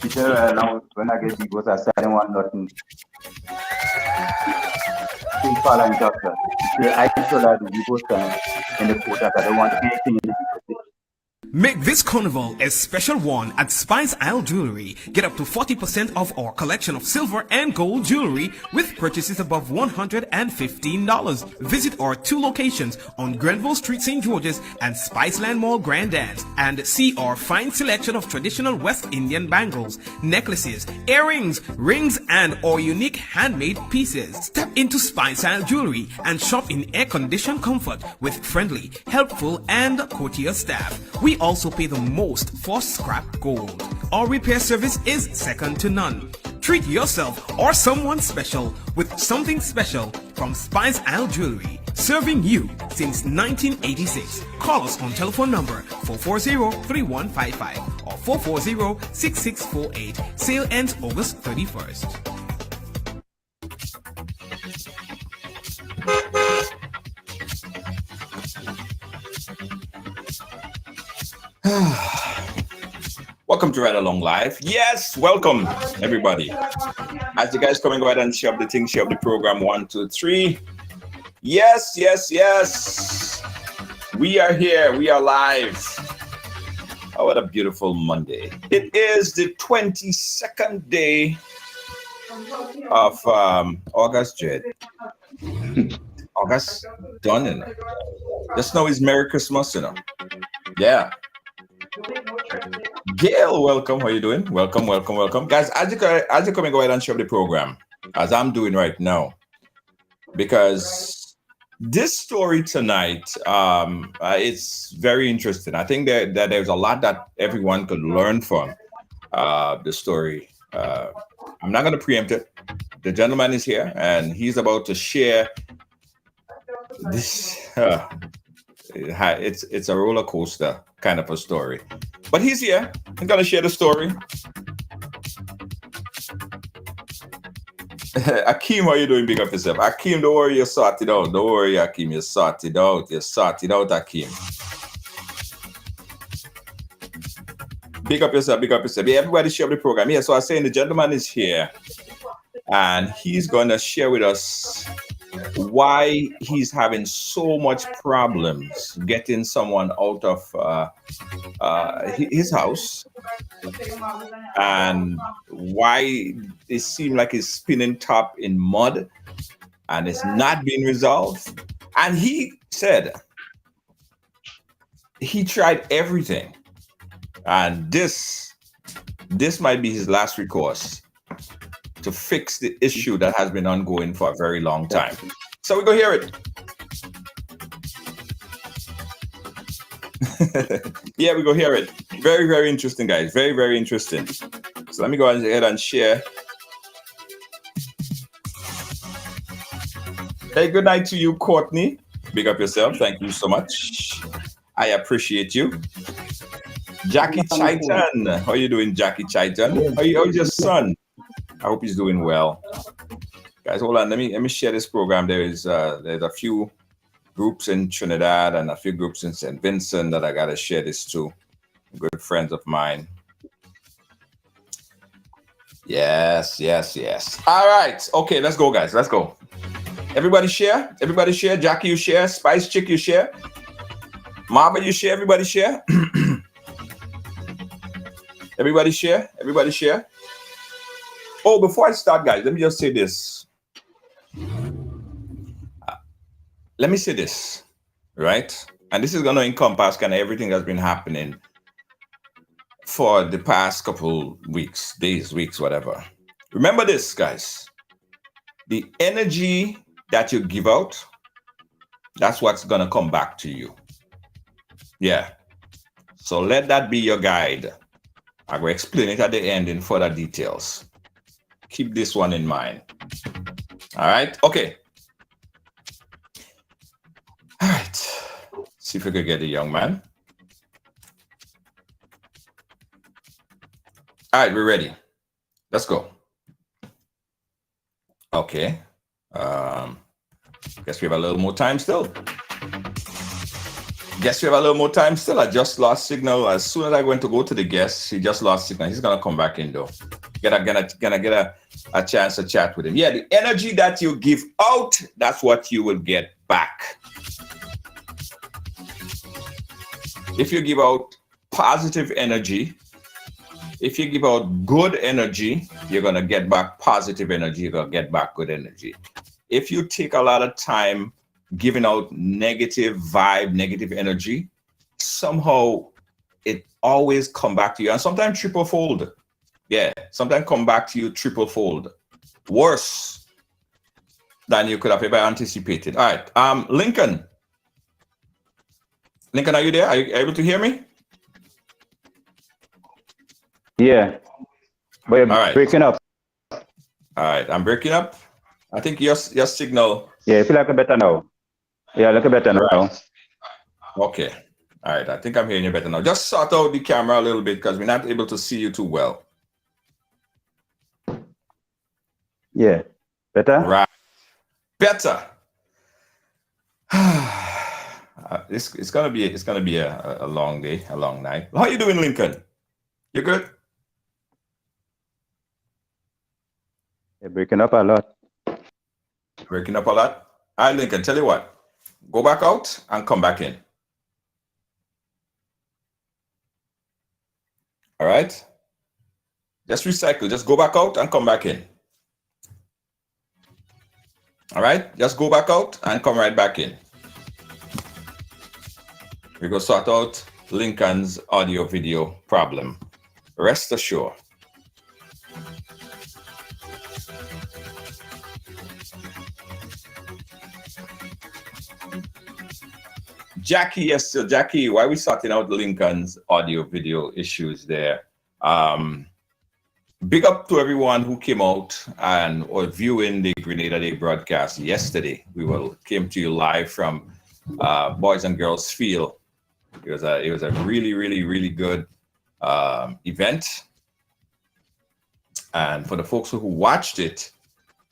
Peter, now when I get because I said I want nothing. Follow and doctor. I told her the people in the court that I don't want anything in the Make this carnival a special one at Spice Isle Jewelry. Get up to 40% off our collection of silver and gold jewelry with purchases above $115. Visit our 2 locations on Grenville Street, St. George's and Spiceland Mall Grand Dance and see our fine selection of traditional West Indian bangles, necklaces, earrings, rings and our unique handmade pieces. Step into Spice Isle Jewelry and shop in air-conditioned comfort with friendly, helpful and courteous staff. We also pay the most for scrap gold. Our repair service is second to none. Treat yourself or someone special with something special from Spice Isle Jewelry. Serving you since 1986. Call us on telephone number 440-3155 or 440-6648. Sale ends August 31st. Welcome to Ride Along Live. Yes, welcome everybody. As you guys coming, go ahead and share up the thing, share up the program. 1, 2, 3. Yes. We are here. We are live. Oh, what a beautiful Monday. It is the 22nd day of August, Jed. August done, you know. Just now is Merry Christmas, you know. Yeah. Gail, welcome. How you doing? Welcome. Guys, as you come and go ahead and share the program, as I'm doing right now, because this story tonight, it's very interesting. I think that there's a lot that everyone could learn from the story. I'm not going to preempt it. The gentleman is here, and he's about to share this. It's a roller coaster kind of a story, but he's here. I'm gonna share the story. Akeem, how you doing? Big up yourself. Akeem, don't worry, you sort it out. Don't worry, Akeem, you sort it out. Akeem. Big up yourself. Yeah, everybody share the program. Yeah, so I was saying the gentleman is here, and he's gonna share with us why he's having so much problems getting someone out of his house, and why it seems like he's spinning top in mud and it's not being resolved. And he said he tried everything, and this might be his last recourse to fix the issue that has been ongoing for a very long time. So we go hear it. Yeah, we go hear it. Very, very interesting, guys. Very, very interesting. So let me go ahead and share. Hey, good night to you, Courtney. Big up yourself. Thank you so much. I appreciate you. Jackie Chaitan. How are you doing, Jackie Chaitan? How's your son? I hope he's doing well. Guys, hold on. Let me share this program. There's a few groups in Trinidad and a few groups in St. Vincent that I gotta share this to. Good friends of mine. Yes. All right. Okay, let's go, guys. Let's go. Everybody share. Jackie, you share. Spice Chick, you share. Marva, you share. Everybody share. Everybody share. Oh, before I start, guys, let me just say this. Right? And this is going to encompass kind of everything that's been happening for the past couple weeks, days, weeks, whatever. Remember this, guys. The energy that you give out, that's what's going to come back to you. Yeah. So let that be your guide. I will explain it at the end in further details. Keep this one in mind. All right. Okay. See if we could get the young man. All right, we're ready. Let's go. Okay. Guess we have a little more time still. I just lost signal. As soon as I went to go to the guest, he just lost signal. He's gonna come back in though. Gonna get a chance to chat with him. Yeah, the energy that you give out, that's what you will get back. If you give out positive energy, if you give out good energy, you're gonna get back positive energy. You're gonna get back good energy. If you take a lot of time giving out negative vibe, negative energy, somehow it always come back to you, and sometimes triple fold. Yeah, sometimes come back to you triple fold. Worse than you could have ever anticipated. All right, Lincoln. Lincoln, are you there? Are you able to hear me? Yeah, but you're All right. breaking up. All right, I'm breaking up. I think your signal. Yeah, I feel like a better now. Yeah, look better now. Right. Okay. All right. I think I'm hearing you better now. Just sort out the camera a little bit because we're not able to see you too well. Yeah, better. Right. Better. It's gonna be a long day, a long night. How you doing, Lincoln? You good? You're breaking up a lot. Breaking up a lot. All right, Lincoln. Tell you what. Go back out and come back in. All right. Just recycle. Just go back out and come back in. All right. Just go back out and come right back in. We go sort out Lincoln's audio video problem. Rest assured. Jackie, yes, so Jackie, why are we sorting out Lincoln's audio video issues there? Big up to everyone who came out and or viewing the Grenada Day broadcast yesterday. We came to you live from Boys and Girls Field. It was a really, really, really good event. And for the folks who watched it,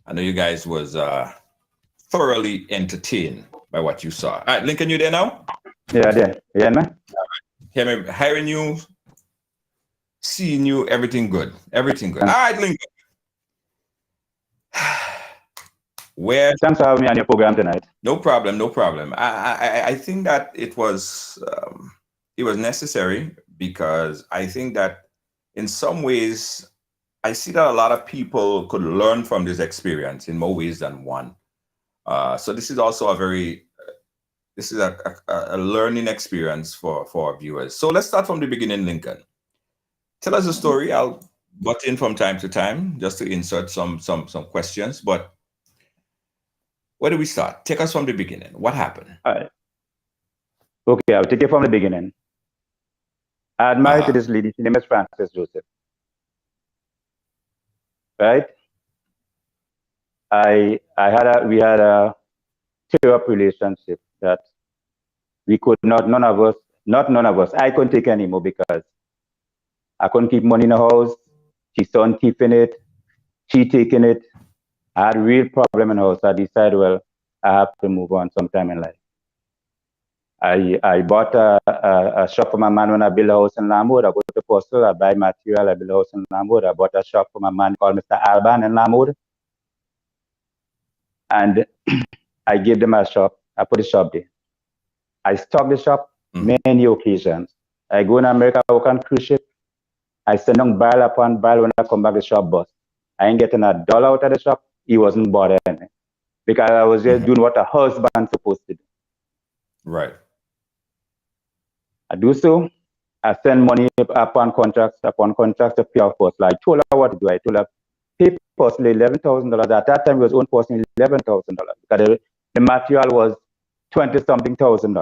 I know you guys was thoroughly entertained by what you saw. All right, Lincoln, you there now? Yeah, there. Yeah, man. Hear me, hearing you, seeing you, everything good. Everything good. All right, Lincoln. Where? Thanks for having me on your program tonight. No problem, no problem. I think that it was necessary because I think that in some ways I see that a lot of people could learn from this experience in more ways than one. So this is also a learning experience for our viewers. So let's start from the beginning, Lincoln. Tell us a story. I'll butt in from time to time just to insert some questions. But where do we start? Take us from the beginning. What happened? All right. Okay, I'll take it from the beginning. I had married to this lady. Her name is Frances Joseph. Right? We had a tear-up relationship that we could not, none of us, I couldn't take anymore because I couldn't keep money in the house. She son keeping it, she taking it. I had a real problem in the house. I decided, well, I have to move on sometime in life. I bought a shop for my man when I built a house in Lamwood. I go to Postal, I buy material, I build a house in Lamwood. I bought a shop for my man called Mr. Alban in Lamwood. And I gave them a shop. I put a shop there. I stock the shop many occasions. I go in America, I work on cruise ship. I send them barrel upon barrel. When I come back, the shop bust. I ain't getting $1 out of the shop. He wasn't bothering me because I was just doing what a husband's supposed to do. Right. I do so. I send money upon contracts to pay off Postal. I told her what to do. I told her, pay Postal $11,000. At that time, it was own Postal $11,000 because the material was $20-something thousand.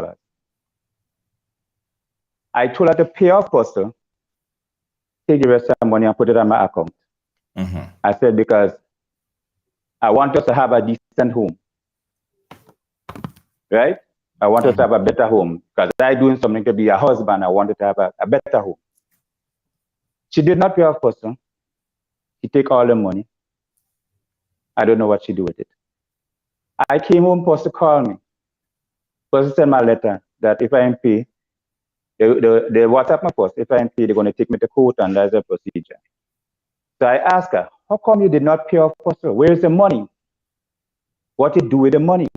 I told her to pay off Postal, take the rest of the money and put it on my account. I said, because I want us to have a decent home. Right? I wanted to have a better home because I doing something to be a husband. I wanted to have a better home. She did not pay off Poster. She take all the money. I don't know what she do with it. I came home, Poster called me. Poster sent my letter that if I am pay, they WhatsApp my post. If I am pay, they're going to take me to court and that's a procedure. So I asked her, how come you did not pay off Poster? Where is the money? What you do with the money?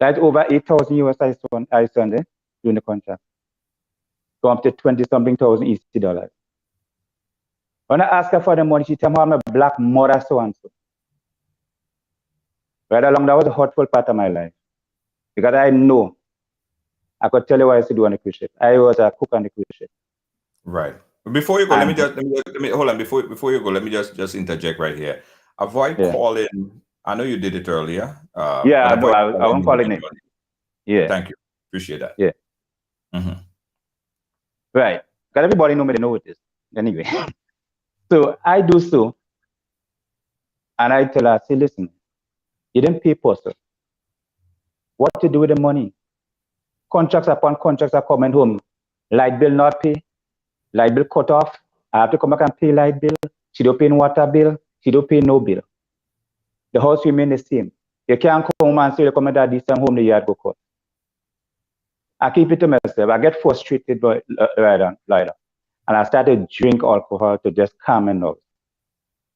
That's over 8,000 US I sent it during the contract. Go up to 20-something thousand EC dollars. When I ask her for the money, she tell me I'm a black mother so-and-so. Right along, that was a hurtful part of my life. Because I know, I could tell you what I used to do on the cruise ship. I was a cook on the cruise ship. Right. Before you go, let me hold on. Before you go, let me just interject right here. Avoid calling. I know you did it earlier. Yeah, I won't call it. Yeah. Thank you. Appreciate that. Yeah. Mm-hmm. Right. Because everybody know me, they know what it is. Anyway. So I do so. And I tell her, say, listen, you didn't pay Poster. What to do with the money? Contracts upon contracts are coming home. Light bill not pay. Light bill cut off. I have to come back and pay light bill. She don't pay water bill. She don't pay no bill. The house remain the same. You can't come home and say you come at this time home the yard go cut. I keep it to myself. I get frustrated right on. And I started to drink alcohol to just calm my nerves.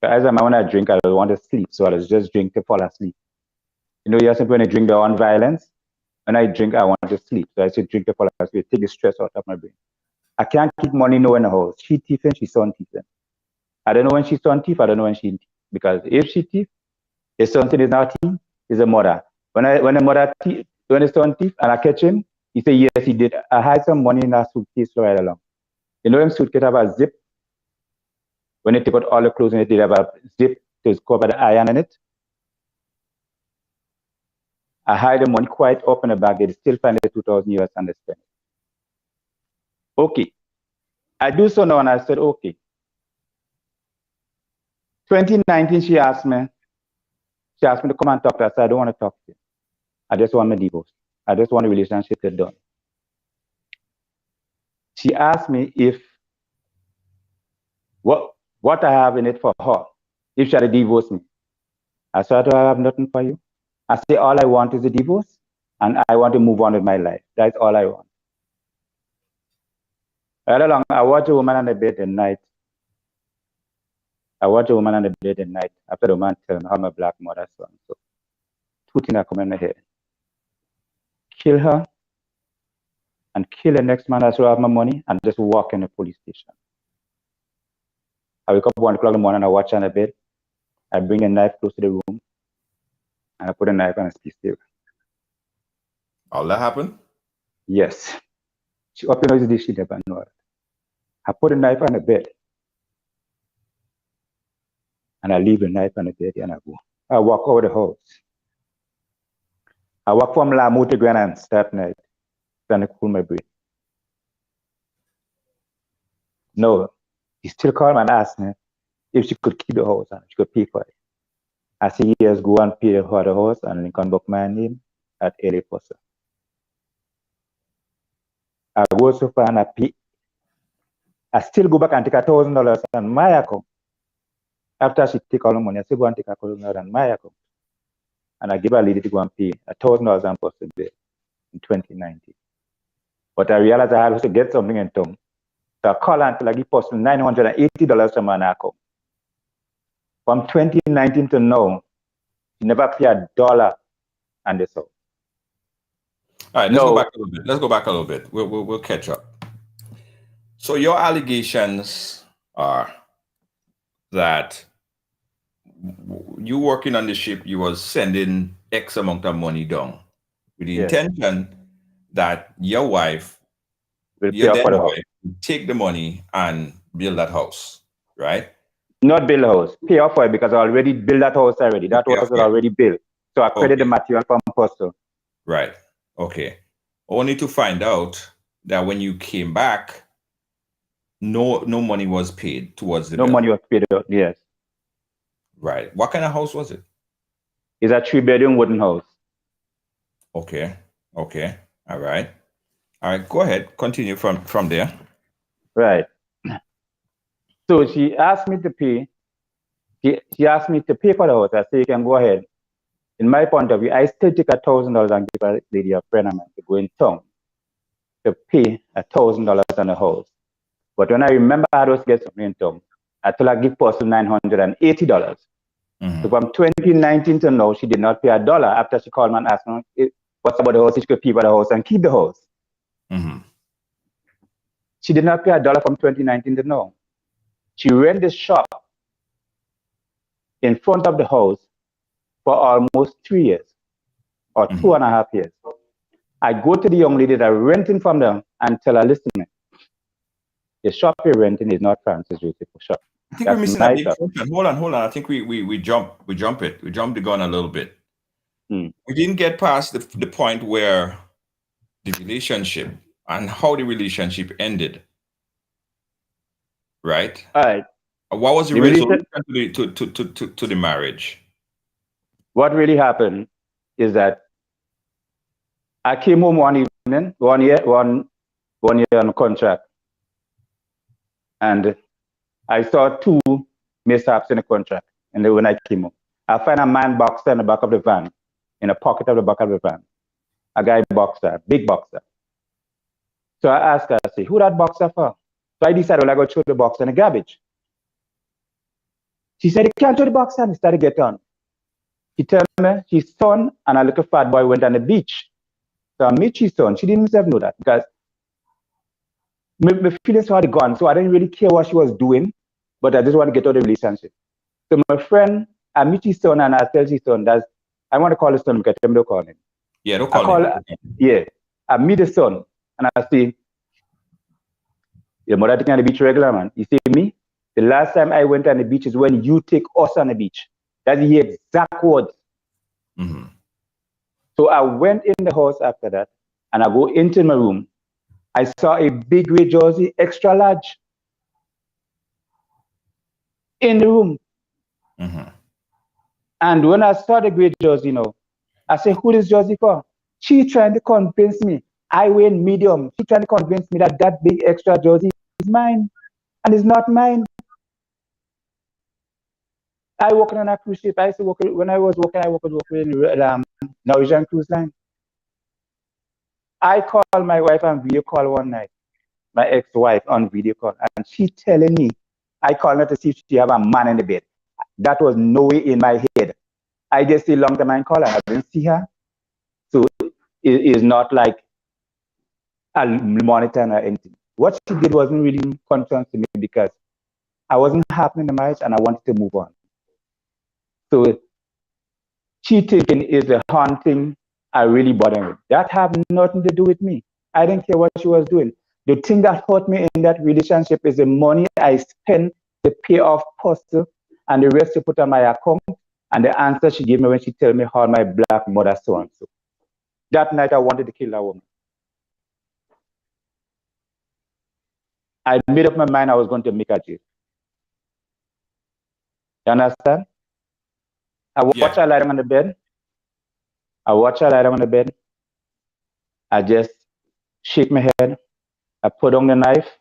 As a man, when I drink, I don't want to sleep. So I just drink to fall asleep. You know, yes, when I drink, I want violence. When I drink, I want to sleep. So I should drink to fall asleep, take the stress out of my brain. I can't keep money no in the house. She thieving, she son thieving. I don't know when she's son thief, I don't know when she thief. Because if she thief, his son is not thief, he's a mother. When the son thief and I catch him, he say, yes, he did. I hide some money in that suitcase right along. You know, him suitcase have a zip. When they take out all the clothes in it, they have a zip to cover the iron in it. I hide the money quite up in the bag. They still find the 2,000 US and they spend it. Okay. I do so now and I said, okay. 2019, she asked me to come and talk to her. I said, I don't want to talk to you. I just want my divorce. I just want a relationship to done. She asked me if what I have in it for her, if she had to divorce me. I said, I have nothing for you. I say, all I want is a divorce, and I want to move on with my life. That's all I want. Right along, I watch a woman on the bed at night. After the man tells me how my black mother son. So, two things are coming in my head. Kill her, and kill the next man that will have my money, and just walk in the police station. I wake up 1 o'clock in the morning, I watch on the bed. I bring a knife close to the room, and I put a knife on a stick table. All that happened? Yes. She opened this, she never know it. I put a knife on the bed, and I leave the knife on the bed, and I go. I walk over the house. I walk from Lamu to Grand Anse that night, trying to cool my brain. No, he still called me and asked me if she could keep the house and she could pay for it. I said, yes, go and pay for the house and Lincoln book my name at LA Poster. I go so far and I pay. I still go back and take $1,000 on my account. After she take all the money, I still go and take $1,000 on my account. And I give a lady to go and pay $1,000 on Poster Bill in 2019. But I realized I had to get something in town. So I call until I give Poster $980 from my account. From 2019 to now, she never paid $1 on this house. All right, let's go back a little bit. Let's go back a little bit. We'll catch up. So your allegations are that you working on the ship, you was sending X amount of money down with the intention that your wife, your then wife, would take the money and build that house, right? Not build a house, pay off for it because I already built that house already. That house was already built. So I credit the material from Poster. Right. Okay. Only to find out that when you came back, no money was paid towards the bill. No money was paid, yes. Right. What kind of house was it? It's a 3-bedroom wooden house. Okay. Okay. All right. Go ahead. Continue from there. Right. So she asked me to pay. She asked me to pay for the house. I said, you can go ahead. In my point of view, I still take $1,000 and give a lady, a friend of mine, to go in town to pay $1,000 on the house. But when I remember I was getting something in town, I told her give person $980. So from 2019 to now, she did not pay $1 after she called me and asked me what's about the house, she could pay for the house and keep the house. She did not pay $1 from 2019 to now. She rented the shop in front of the house for almost 3 years or 2.5 years. I go to the young lady that renting from them and tell her, listen, the shop you're renting is not Francis Joseph shop. I think we're missing a big portion. Hold on. I think we jump the gun a little bit. We didn't get past the point where the relationship and how the relationship ended. Right? All right. What was the resolution to the marriage? What really happened is that I came home one evening, 1 year on contract, and I saw 2 mishaps in the contract. And then when I came home, I find a man boxer in the back of the van, in a pocket of the back of the van. A guy boxer, big boxer. So I asked her, I said, who that boxer for? So I decided, well, I go throw the boxer in the garbage. She said, you can't throw the boxer, and he started to get on. She told me his son and a little fat boy went on the beach. So I met his son. She didn't even know that because my feelings were gone. So I didn't really care what she was doing, but I just want to get out of the relationship. So my friend, I meet his son and I tell his son that I want to call his son because I'm not calling him. Yeah, don't call him. Yeah. I meet the son and I say, your mother taking on the beach regular, man. You see me? The last time I went on the beach is when you take us on the beach. That's the exact words. So I went in the house after that and I go into my room. I saw a big gray jersey, extra large, in the room. And when I saw the gray jersey, I said, who is jersey for? She trying to convince me. I weigh medium. She trying to convince me that that big extra jersey is mine. And it's not mine. I work on a cruise ship. I used to work, when I was working, I worked in the Norwegian Cruise Line. I called my wife on video call one night, my ex-wife on video call, and she telling me, I called her to see if she have a man in the bed. That was no way in my head. I just see long time I call her, I didn't see her. So it is not like a monitor or anything. What she did wasn't really concerned to me because I wasn't happy in the marriage and I wanted to move on. So cheating is the haunting I really bother me. That have nothing to do with me. I didn't care what she was doing. The thing that hurt me in that relationship is the money I spent to pay off postal and the rest to put on my account and the answer she gave me when she told me how my black mother so and so. That night I wanted to kill that woman. I made up my mind I was going to make her jail. You understand? I watch her lying on the bed. I just shake my head. I put on the knife.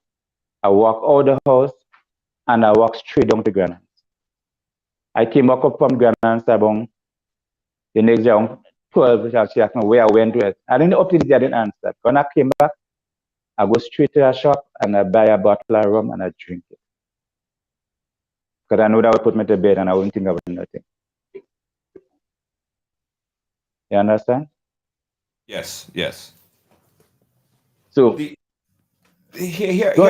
I walk out the house and I walk straight down to Granans. I came back up from Granans about the next day on 12. She asked me where I went to. I didn't up to the I didn't answer. When I came back, I go straight to the shop and I buy a bottle of rum and I drink it. Because I know that would put me to bed and I wouldn't think about nothing. You understand? Yes. So here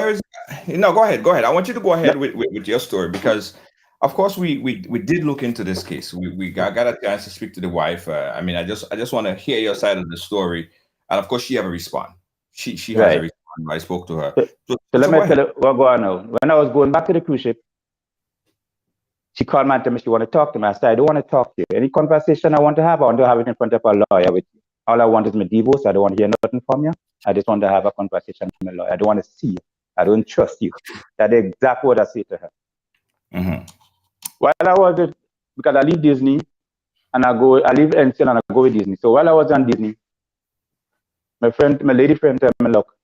is no. Go ahead. I want you to go ahead with your story because, of course, we did look into this case. We got a chance to speak to the wife. I mean, I just want to hear your side of the story, and of course, she have a response. She has a response. I spoke to her. So let me tell you what going on now. When I was going back to the cruise ship, she called me and told me she want to talk to me. I said, I don't want to talk to you. Any conversation I want to have it in front of a lawyer with you. All I want is my divorce. I don't want to hear nothing from you. I just want to have a conversation with my lawyer. I don't want to see you. I don't trust you. That's the exact word I say to her. While I was, because I leave Disney and I leave NCL and I go with Disney. So while I was on Disney, my lady friend tell me, look,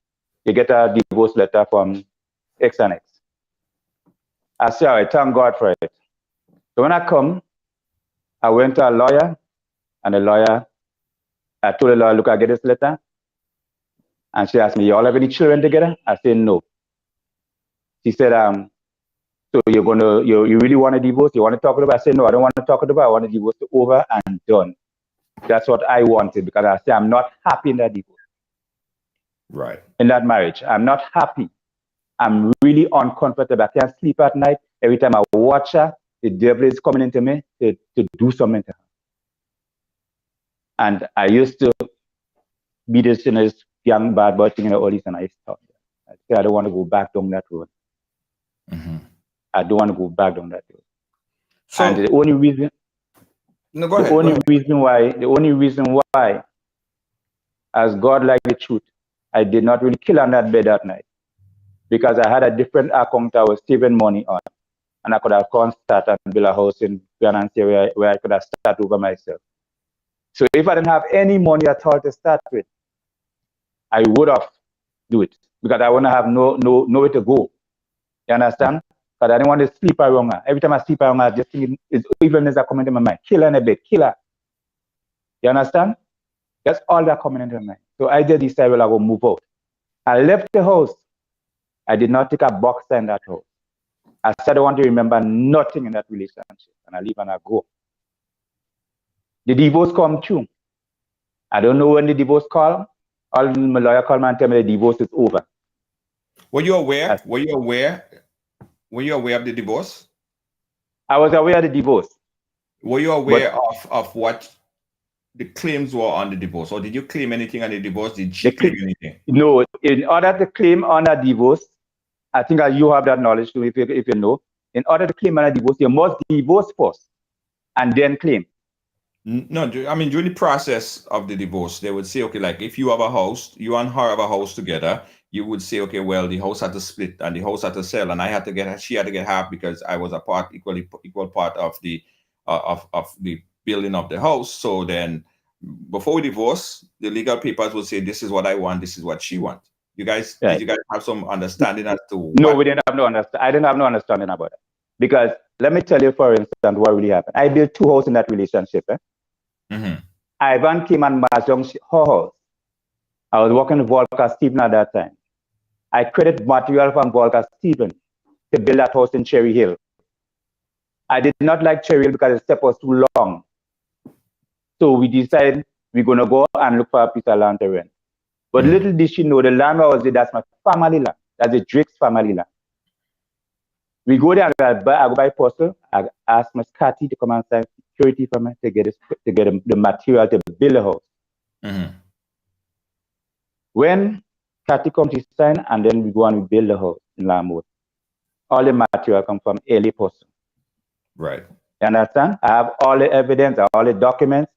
you get a divorce letter from X and X. I say, all right, thank God for it. So when I come, I went to a lawyer, and the lawyer, I told the lawyer, look, I get this letter. And she asked me, you all have any children together? I said, no. She said, so you really want a divorce? You want to talk about it? I said, no, I don't want to talk about it. I want a divorce over and done. That's what I wanted, because I said, I'm not happy in that divorce. Right. In that marriage. I'm not happy. I'm really uncomfortable. I can't sleep at night. Every time I watch her, the devil is coming into me to do something to her. And I used to be this young bad boy thing in the all this, and I stopped. I said, I don't want to go back down that road. Mm-hmm. I don't want to go back down that road. So, and the only reason, no, go ahead. the only reason why, as God like the truth, I did not really kill on that bed that night, because I had a different account I was saving money on, and I could have gone start and build a house in Granada where I could have started over myself. So if I didn't have any money at all to start with, I would have do it, because I wouldn't have nowhere to go. You understand? But I didn't want to sleep around her. Every time I sleep around her, I just think it's evilness that coming into my mind. Kill her in a bed, kill her. You understand? That's all that coming into my mind. So I just decided, well, I will move out. I left the house. I did not take a box in that house. I said I want to remember nothing in that relationship, and I leave and I go. The divorce come true. I don't know when the divorce call. All my lawyer called me and tell me the divorce is over. Were you aware? Were you aware of the divorce? I was aware of the divorce. Were you aware of what the claims were on the divorce, or did you claim anything on the divorce? Did she claim anything? No. In order to claim on a divorce, I think you have that knowledge too, if you know. In order to claim on a divorce, you must divorce first and then claim. No, I mean, during the process of the divorce, they would say, okay, like if you have a house, you and her have a house together, you would say, okay, well, the house had to split and the house had to sell, and she had to get half because I was a equal part of the building of the house. So then, before we divorce, the legal papers would say, this is what I want, this is what she wants. You guys, right. Did you guys have some understanding as to No, we didn't have no understanding. I didn't have no understanding about it. Because let me tell you, for instance, what really happened. I built 2 houses in that relationship. Mm-hmm. Ivan came and mahjong her house. I was working with Volker Stephen at that time. I credit material from Volker Stephen to build that house in Cherry Hill. I did not like Cherry Hill because the step was too long. So we decided we're going to go and look for a piece of land to rent. But little did she know, the land I was there, that's my family land. That's the Drake's family land. We go there, I go by postal. I ask Miss Cathy to come and sign security for me to get the material to build a house. Mm-hmm. When Cathy comes to sign, and then we go and we build the house in Lamwood. All the material comes from LA Postal. Right. You understand? I have all the evidence, all the documents.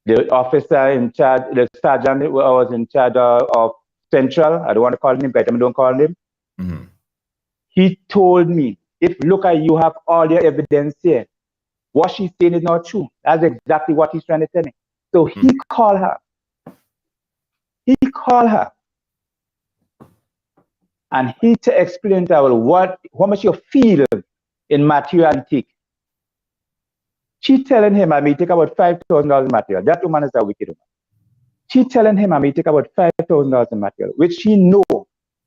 The officer in charge, the sergeant who was in charge of Central, I don't want to call him, but I don't call him. Mm-hmm. He told me, look at you have all your evidence here. What she's saying is not true. That's exactly what he's trying to tell me. So he called her. And he to explain to her how much you feel in material antique. She telling him I may take about $5,000 material. That woman is a wicked woman. She telling him I may take about $5,000 in material, which she know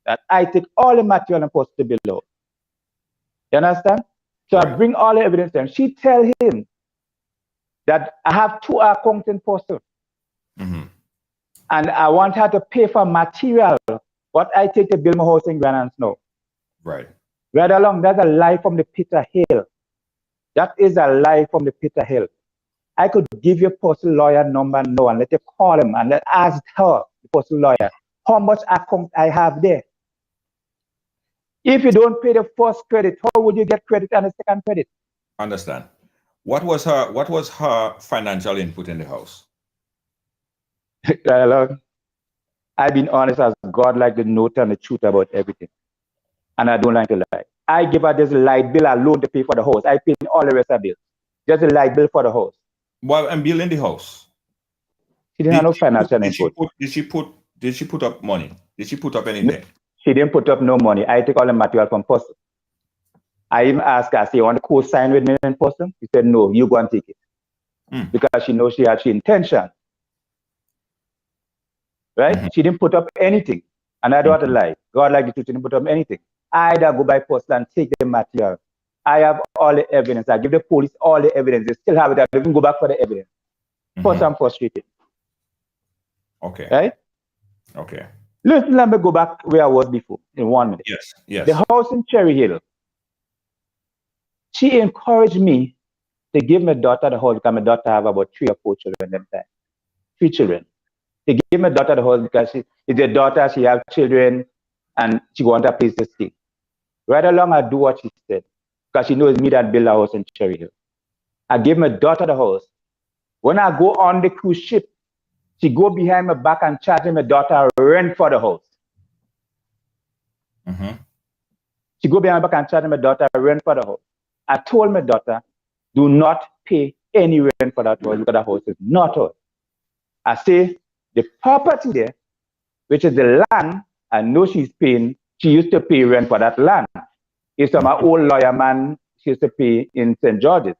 that I take all the material and post to below. You understand? So I bring all the evidence to him. She tell him that I have 2 accounts in postal. Mm-hmm. And I want her to pay for material, what I take to build my house in Granada Snow. Right. Right along, that's a lie from the pit of hell. That is a lie from the pit of hell. I could give you a postal lawyer number now and let you call him and let ask her, the postal lawyer, how much account I have there. If you don't pay the first credit, how would you get credit on the second credit? Understand. What was her financial input in the house? I've been honest as God, like the note and the truth about everything. And I don't like to lie. I give her this light bill alone to pay for the house. I pay all the rest of the bills. Just a light bill for the house. Well, and building the house. She didn't have no financial input. Did she put Did she put up money? Did she put up anything? She didn't put up no money. I took all the material from person. I even asked her, I say, you want to co-sign with me in person? She said, no, you go and take it. Because she knows she had intention. Right? She didn't put up anything. And I don't want to lie. God like the truth, she didn't put up anything. I either go by post and take the material. I have all the evidence. I give the police all the evidence. They still have it. I don't even go back for the evidence. First, I'm frustrated. Okay. Right? Okay. Listen, let me go back where I was before in 1 minute. Yes. Yes. The house in Cherry Hill. She encouraged me to give my daughter the house because my daughter have about 3 or 4 children at that time. 3 children. They give my daughter the house because she is a daughter, she have children, and she want a place to stay. Right along, I do what she said because she knows me that build a house in Cherry Hill. I give my daughter the house. When I go on the cruise ship, she go behind my back and charging my daughter rent for the house. She go behind my back and charging my daughter rent for the house. I told my daughter, do not pay any rent for that house because the house is not hers. I say, the property there, which is the land, I know she's paying, she used to pay rent for that land. It's my old lawyer man, she used to pay in St. George's.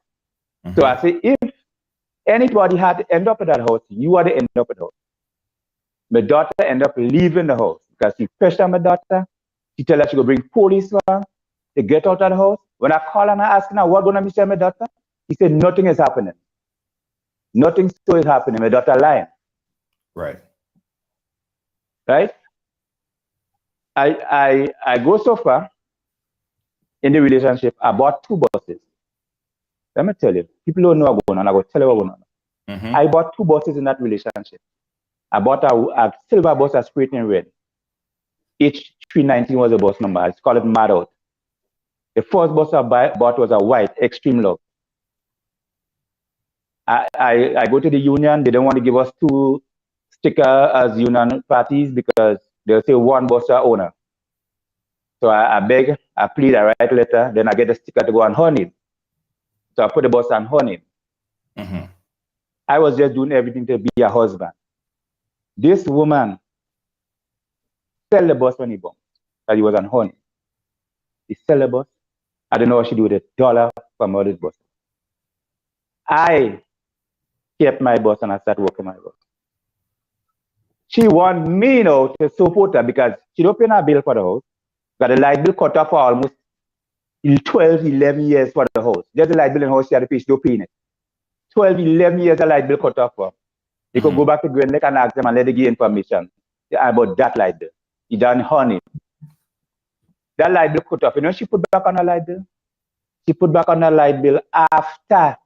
So I say, if anybody had to end up at that house, you are to end up at the house. My daughter ended up leaving the house because she pressured my daughter. She tell her she go bring police for her to get out of the house. When I call her and I ask her, what's going to be my daughter? He said, nothing is happening. Nothing so is happening. My daughter lying. Right. Right? I go so far in the relationship, I bought 2 buses. Let me tell you, people don't know what's going on. I go tell you what's going on. I bought 2 buses in that relationship. I bought a silver bus that's sprayed in red. H319 was the bus number. It's called it Mad Out. The first bus I bought was a white, Extreme Love. I go to the union. They don't want to give us 2 stickers as union parties because they'll say 1 bus owner. So I beg, I plead, I write a letter, then I get a sticker to go on her name. So I put the bus on her name. I was just doing everything to be a husband. This woman sell the bus when he bought, that he was on her name. He sell the bus. I don't know what she do with $1 from all this bus. I kept my bus and I started working my bus. She want me now to support her because she don't pay her bill for the house. Got the light bill cut off for almost 12, 11 years for the house. Just the light bill in the house she had to pay, she don't pay it. 12, 11 years the light bill cut off for. You could go back to Grand Lake and ask them and let them give information about that light bill. He done honey. That light bill cut off. You know she put back on her light bill? She put back on her light bill after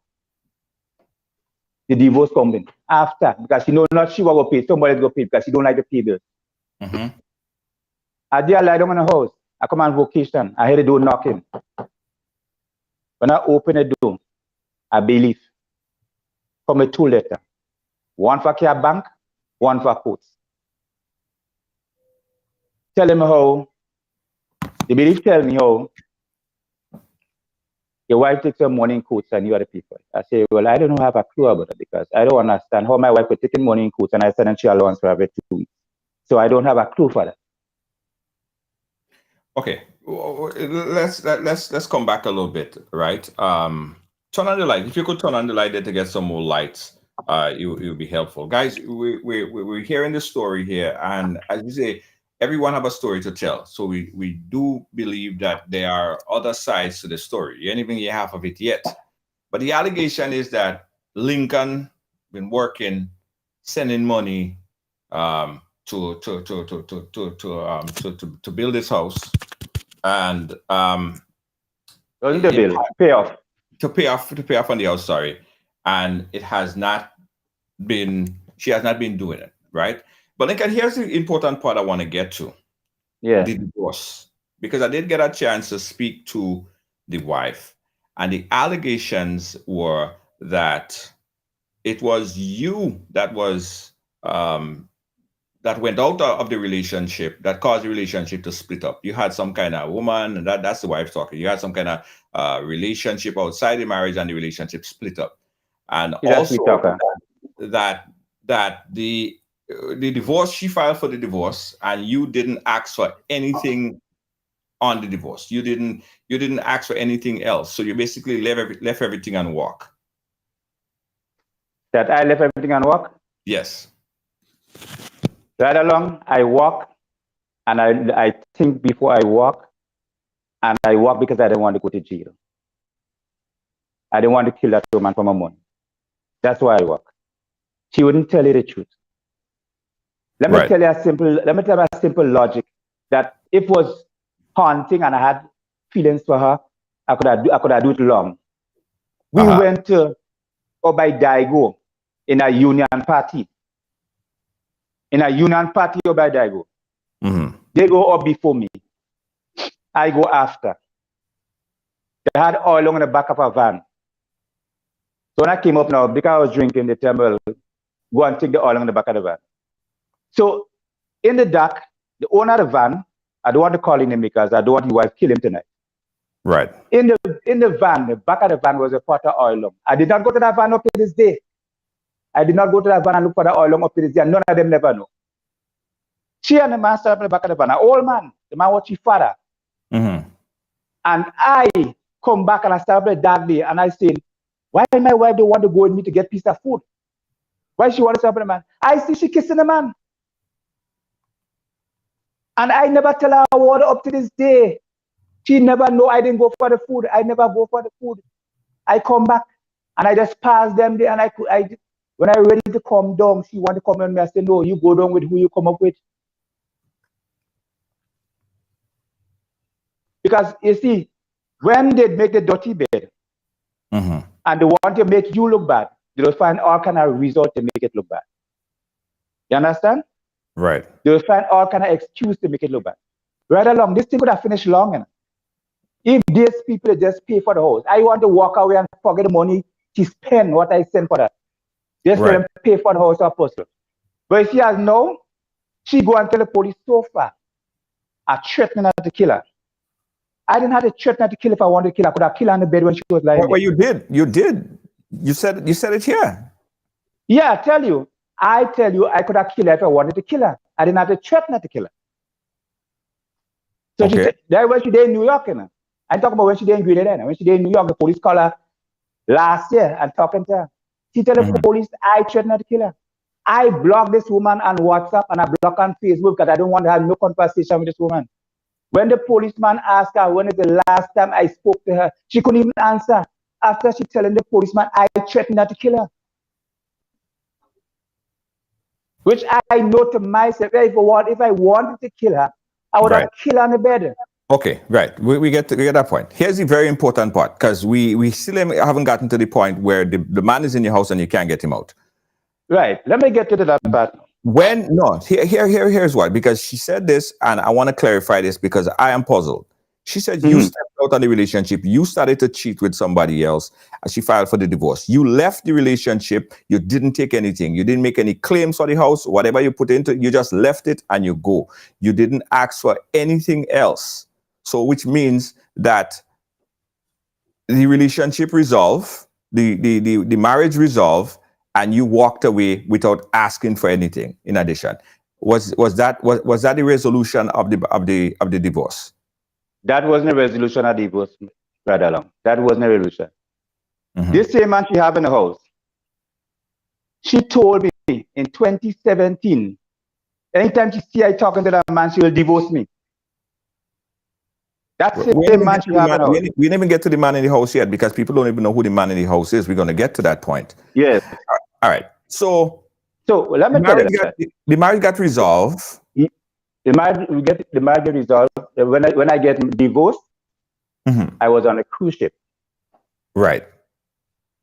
the divorce coming. After. Because she know not she will go pay. Somebody's going to pay because she don't like the pay bill. I did a light down in the house. I come on vacation. I hear the door knocking. When I open the door, I believe. Come with 2 letters. 1 for Care Bank, 1 for Coats. Tell him how, the belief tell me how your wife takes her money in Coats and you are the people. I say, well, I don't have a clue about it because I don't understand how my wife would take in money in Coats and I send her allowance for every 2 weeks. So I don't have a clue for that. Okay, let's come back a little bit, right? Turn on the light. If you could turn on the light there to get some more lights. It will be helpful, guys. We're hearing the story here, and as you say, everyone have a story to tell. So we do believe that there are other sides to the story. You ain't even hear half of it yet. But the allegation is that Lincoln been working, sending money to build this house, and pay off on the house. Sorry. And it has not been, she has not been doing it, right? But Lincoln, here's the important part I want to get to. Yeah. The divorce. Because I did get a chance to speak to the wife. And the allegations were that it was you that was, that went out of the relationship, that caused the relationship to split up. You had some kind of woman, and that's the wife talking. You had some kind of relationship outside the marriage and the relationship split up. And also that the the divorce, she filed for the divorce, and you didn't ask for anything on the divorce. You didn't ask for anything else. So you basically left everything and walk. That I left everything and walk? Yes. Right along, I walk, and I think before I walk, and I walk because I didn't want to go to jail. I didn't want to kill that woman for my money. That's why I walk. She wouldn't tell you the truth. Let me tell you a simple logic that if it was haunting and I had feelings for her, I could have do it long. We went to Obaidago in a union party. In a union party, Obaidago. Mm-hmm. They go up before me. I go after. They had oil on the back of a van. So when I came up now, because I was drinking, they tell me, well, go and take the oil on the back of the van. So in the dark, the owner of the van, I don't want to call him because I don't want his wife to kill him tonight. Right. In the van, the back of the van was a pot of oil. I did not go to that van up to this day. I did not go to that van and look for the oil up to this day. None of them never know. She and the man stood up in the back of the van. An old man, the man was his father. Mm-hmm. And I come back and I start up the dark day and I say, why my wife don't want to go with me to get piece of food? Why she want to stop the man? I see she kissing the man. And I never tell her what up to this day. She never know I didn't go for the food. I never go for the food. I come back and I just pass them there. And when I ready to come down, she want to come on me. I say, no, you go down with who you come up with. Because you see, when they make the dirty bed, mm-hmm. and they want to make you look bad, they'll find all kind of resort to make it look bad. You understand? Right. They'll find all kind of excuse to make it look bad. Right along, this thing could have finished long enough. If these people just pay for the house, I want to walk away and forget the money to spend what I sent for that. Just let them pay for the house or personal. But she has no, she go and tell the police so far. I threatening her to kill her. I didn't have to threaten her to kill if I wanted to kill her. I could have killed her in the bed when she was lying. Well, you did. You did. You said it here. Yeah, I tell you, I could have killed her if I wanted to kill her. I didn't have to threaten her to kill her. So okay. That when she did in New York, you know. I'm talking about when she did in Grenada. When she did in New York, the police called her last year and talking to her. She tell the police, I threatened her to kill her. I blocked this woman on WhatsApp and I blocked on Facebook because I don't want to have no conversation with this woman. When the policeman asked her when is the last time I spoke to her, she couldn't even answer. After she telling the policeman, I threatened her to kill her. Which I know to myself, if I wanted to kill her, I would have killed her in the bed. Okay, right. We get that point. Here's the very important part, because we still haven't gotten to the point where the man is in your house and you can't get him out. Right. Let me get to that part. Here's why. Because she said this, and I want to clarify this because I am puzzled. She said you stepped out on the relationship, you started to cheat with somebody else, and she filed for the divorce. You left the relationship, you didn't take anything, you didn't make any claims for the house, whatever you put into it, you just left it and you go. You didn't ask for anything else. So which means that the relationship resolved, the marriage resolved, and you walked away without asking for anything in addition. Was that the resolution of the divorce? That wasn't a resolution of divorce, Brother Long. That wasn't a resolution. This same man she have in the house, she told me in 2017, anytime she see I talking to that man, she will divorce me. That's the same man she have in the house. We didn't even get to the man in the house yet because people don't even know who the man in the house is. We're going to get to that point. Yes. All right. So let me tell you the marriage got resolved. The marriage resolved. When I get divorced, I was on a cruise ship. Right.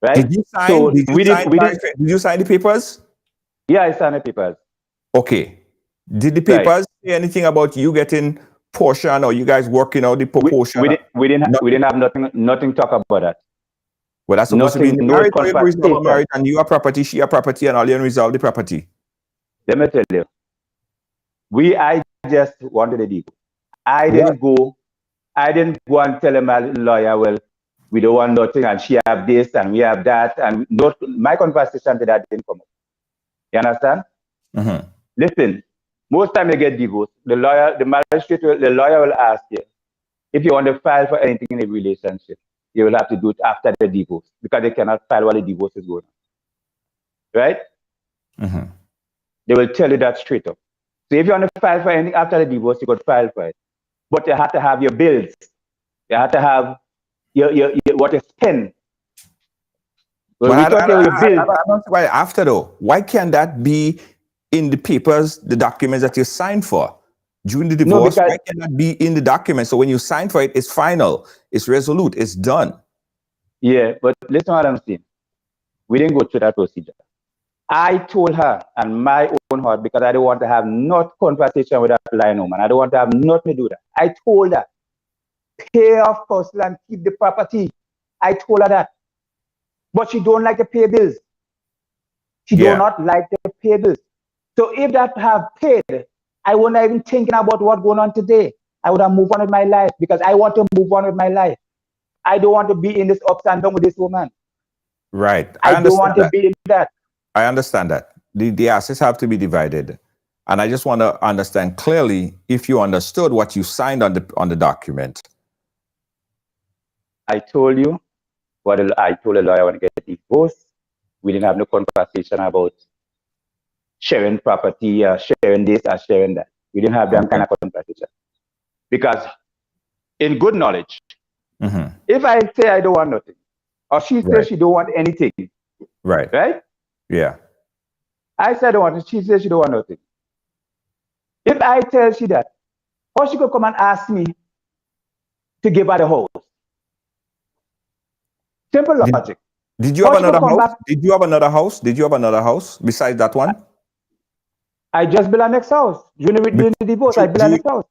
Right. Did you sign the papers? Yeah, I signed the papers. Okay. Did the papers say anything about you getting portion or you guys working out the proportion? We didn't have nothing talk about that. Well, that's supposed to be in the marriage. Marriage and you are property, she are property, and all you resolve the property. Let me tell you. I just wanted a deal. I didn't go and tell my lawyer, well, we don't want nothing, and she have this, and we have that, and my conversation to that didn't come up. You understand? Listen, most time you get divorced, the lawyer will ask you if you want to file for anything in a relationship. You will have to do it after the divorce because they cannot file while the divorce is going on. Right? Mhm. They will tell you that straight up. So if you want to file for anything after the divorce, you could file for it. But you have to have your bills. You have to have your what you spend. Well, we talk about your bills. I don't see why after though. Why can't that be in the papers, the documents that you signed for? During the No, divorce, because why can't that be in the document? So when you sign for it, it's final, it's resolute, it's done. yeah, but listen what I'm saying. We didn't go through that procedure. I told her and my own heart because I don't want to have not conversation with that lying woman. I don't want to have nothing to do that. I told her, pay off first and keep the property. I told her that. But she don't like to pay bills. She do not like to pay bills. So if that have paid, I wouldn't even thinking about what's going on today. I would have moved on with my life because I want to move on with my life. I don't want to be in this ups and down with this woman. Right. I don't want to be in that. I understand that. The assets have to be divided. And I just want to understand clearly if you understood what you signed on the document. I told you what I told a lawyer when I get divorced. We didn't have no conversation about sharing property, sharing this, or sharing that. We didn't have that kind of conversation. Because in good knowledge, if I say I don't want nothing, or she says she don't want anything, right? Yeah. I said I don't want it, she says she don't want nothing. If I tell she that, or she could come and ask me to give her the house. Simple logic. Did you have another house? Did you have another house? Did you have another house besides that one? I just built a next house. During the divorce, I built a next house.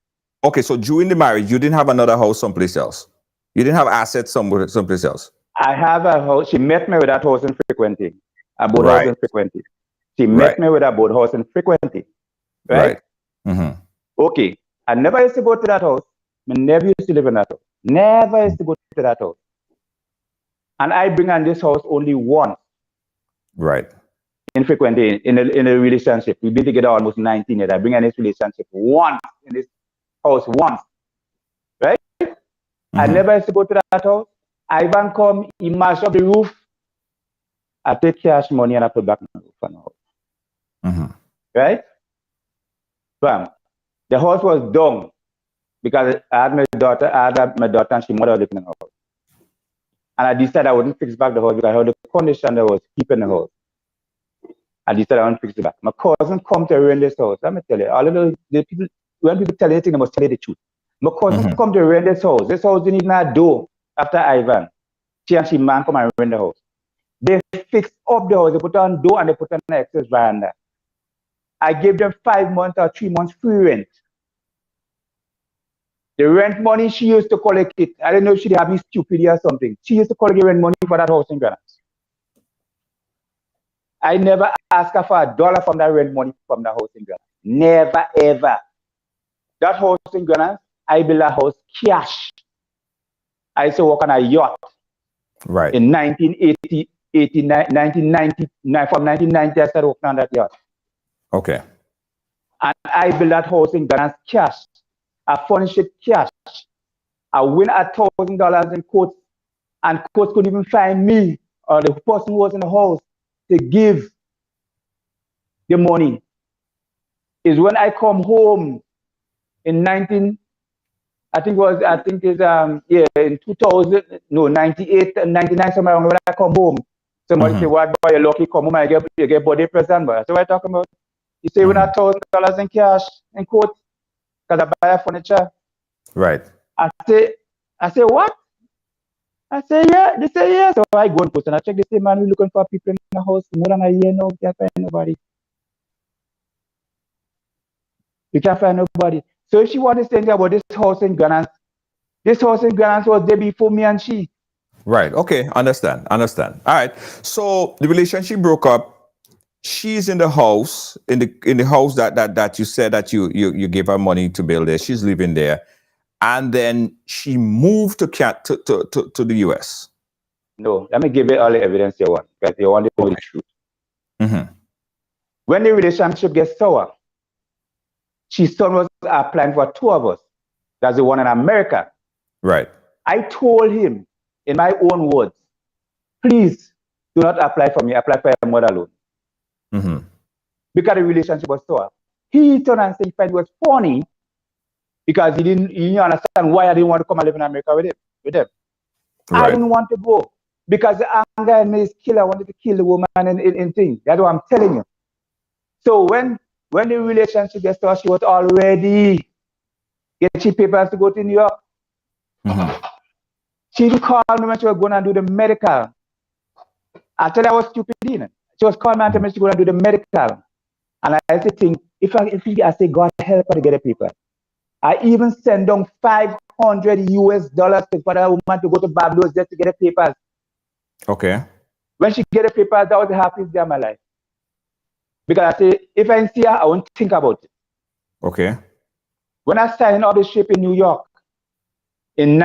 Okay, so during the marriage, you didn't have another house someplace else. You didn't have assets someplace else. I have a house. She met me with that house in Frequency. A boat house in Frequency. She met me with a boat house in Frequency. Right? Okay. I never used to go to that house. I never used to live in that house. Never used to go to that house. And I bring on this house only once. Right. In Frequency, in a relationship. We've been together almost 19 years. I bring on this relationship once in this house once. Right? I never used to go to that house. Ivan come, he mash up the roof. I take cash money and I put back on the roof on the house. Right? Bam. The house was done because I had my daughter and she mother living in the house. And I decided I wouldn't fix back the house because I heard the condition that was keeping the house. I decided I wouldn't fix it back. My cousin come to rent this house. Let me tell you, all of the people, when people tell anything, they must tell you the truth. My cousin come to rent this house. This house didn't even have a door after Ivan. She and she man come and rent the house. They fixed up the house. They put on door and they put on an access veranda. I gave them 5 months or 3 months free rent. The rent money she used to collect it. I don't know if she had me stupid or something. She used to collect the rent money for that house in Ghana. I never asked her for $1 from that rent money from the house in Ghana. Never, ever. That house in Ghana, I built a house cash. I used to work on a yacht. Right. In 1999, from 1990, I started working on that yacht. Okay. And I built that house in Ghana cash. I furnished it cash. I win $1,000 in courts, and courts couldn't even find me or the person who was in the house to give the money. Is when I come home in 98, 99, somewhere around when I come home. Somebody say, "What boy, you're lucky, come home, you get body present." But so what I talking about? You say we have $1,000 in cash in court because I buy furniture. Right. I say what? I say yeah. They say yeah. So I go and post and I check. They say, man, we're looking for people in the house more than a year now. Can't find nobody. You can't find nobody. So if she wants to think about this house in Ghana was there before me and she. Right. Okay. Understand. All right. So the relationship broke up. She's in the house, in the house that you said that you gave her money to build there. She's living there. And then she moved to the US. No, let me give you all the evidence you want, because you want to know the truth. When the relationship gets sour, His son was applying for 2 of us. That's the one in America. Right. I told him in my own words, please do not apply for me, apply for your mother alone. Mm-hmm. Because the relationship was so. He turned and said he felt it was funny because he didn't understand why I didn't want to come and live in America with him. Right. I didn't want to go because the anger in me is killer. I wanted to kill the woman in things. That's what I'm telling you. So when the relationship gets started, she was already getting papers to go to New York. Mm-hmm. She called me when she was going to do the medical. I tell her I was stupid. She was calling me and telling me she was going to do the medical. And I used to think, if I say, God help her to get the paper. I even send down $500 for that woman to go to Barbados just to get the papers. Okay. When she get the papers, that was the happiest day of my life. Because I say, if I see her, I won't think about it. Okay. When I signed up the ship in New York in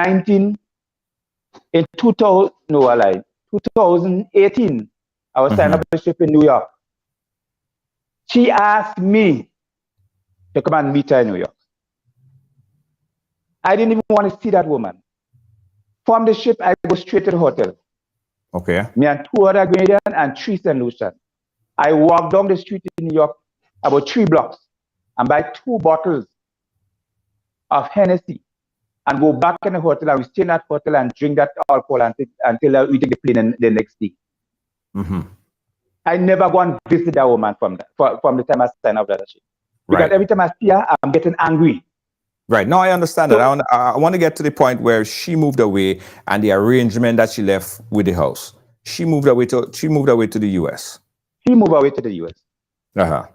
2018, I was signing up the ship in New York. She asked me to come and meet her in New York. I didn't even want to see that woman. From the ship, I go straight to the hotel. Okay. Me and 2 other Grenadians and 3 St. Lucian. I walk down the street in New York about 3 blocks and buy 2 bottles of Hennessy and go back in the hotel and we stay in that hotel and drink that alcohol until we take the plane the next day. Mm-hmm. I never go and visit that woman from the time I signed up that ship. Because Right. every time I see her, I'm getting angry. Right. No, I understand that. I want to get to the point where she moved away and the arrangement that she left with the house. She moved away to the US. She moved away to the US. Uh-huh.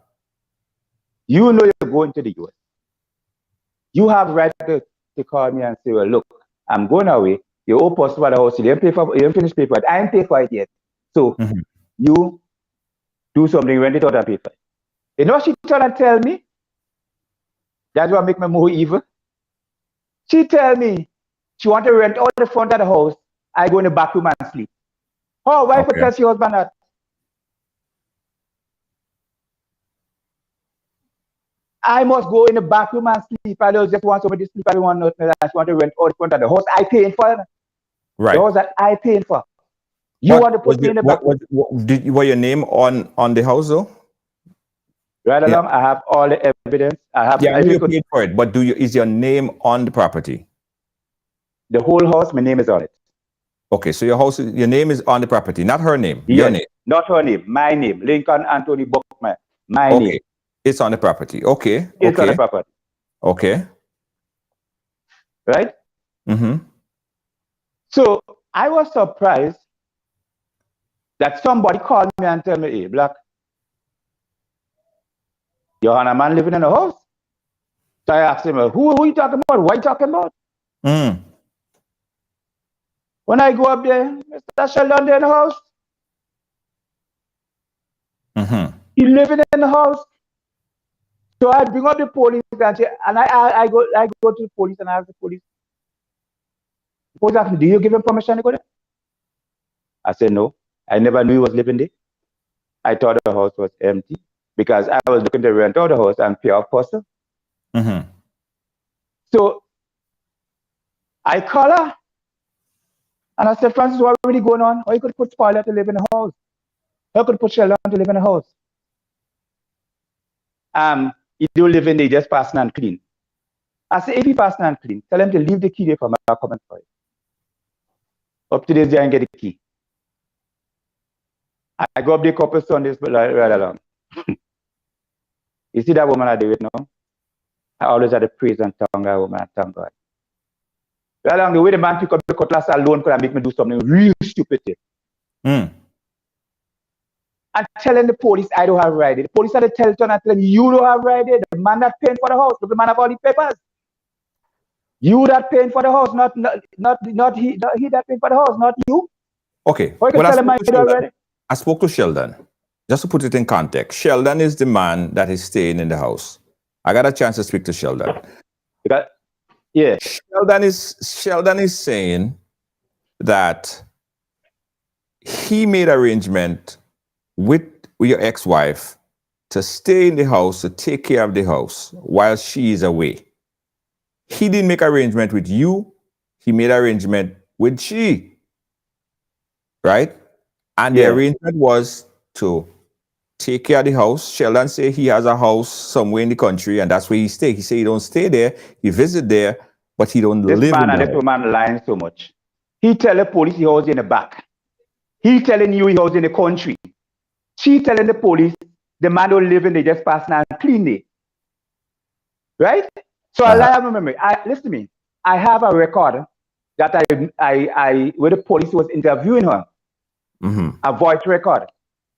You know you're going to the US. You have right to call me and say, well, look, I'm going away. You owe us for the house. You didn't finish pay for it. I ain't paid for it yet. So you do something, rent it out and pay for it. You know what she tried to tell me? That's what make me more evil. She tell me she want to rent all the front of the house. I go in the back room and sleep. Oh, wife would tell your husband that. I must go in the back room and sleep. I don't just want somebody to sleep. I don't want nothing. I just want to rent all the front of the house. I paying for it. Right. The house that I paying for. You want to put me in the back room. Were your name on the house though? Right along, I have all the evidence. I have. Yeah, you paid for it, but is your name on the property? The whole house, my name is on it. Okay, so your name is on the property, not her name. Your name. Not her name, my name. Lincoln Anthony Buckman. My name. It's on the property. Okay. It's on the property. Okay. Right? Mm-hmm. So I was surprised that somebody called me and told me, hey, Black, you're a man living in a house. So I asked him, who are you talking about? What are you talking about? When I go up there, Mr. Sheldon there in the house. He living in the house. So I bring up the police and I go to the police and I ask the police. The police asked me, do you give him permission to go there? I said, no. I never knew he was living there. I thought the house was empty because I was looking to rent out the house and pay off person. So I call her and I said, Francis, what really going on? How you could put Spoiler to live in the house? How could put Sheldon to live in the house? He do live in there, just passing and clean. I said, if he passing and clean, tell him to leave the key there for me. I'll come and for it. Up to this day and get the key. I go up the couple Sundays right along. You see that woman I do it now? I always had to praise and thank that woman and thank God. Right along the way the man pick up the cutlass alone could make me do something real stupid. And telling the police I don't have right. The police had to tell them you don't have right. The man that paying for the house, the man have all the papers. You that paying for the house, not he that paying for the house, not you. Okay. I spoke to Sheldon. Just to put it in context, Sheldon is the man that is staying in the house. I got a chance to speak to Sheldon. Yeah. Sheldon is saying that he made arrangement with your ex-wife to stay in the house, to take care of the house while she is away. He didn't make arrangement with you. He made arrangement with she. Right? And the Yeah. arrangement was to take care of the house. Sheldon say he has a house somewhere in the country and that's where he stay. He say he don't stay there. He visit there, but he don't This live man in and the this house. woman lying so much. He tell the police he was in the back. He telling you he was in the country. She telling the police the man don't live in, they just pass now and clean it. Right? So I remember, listen to me. I have a record that I where the police was interviewing her. A voice record.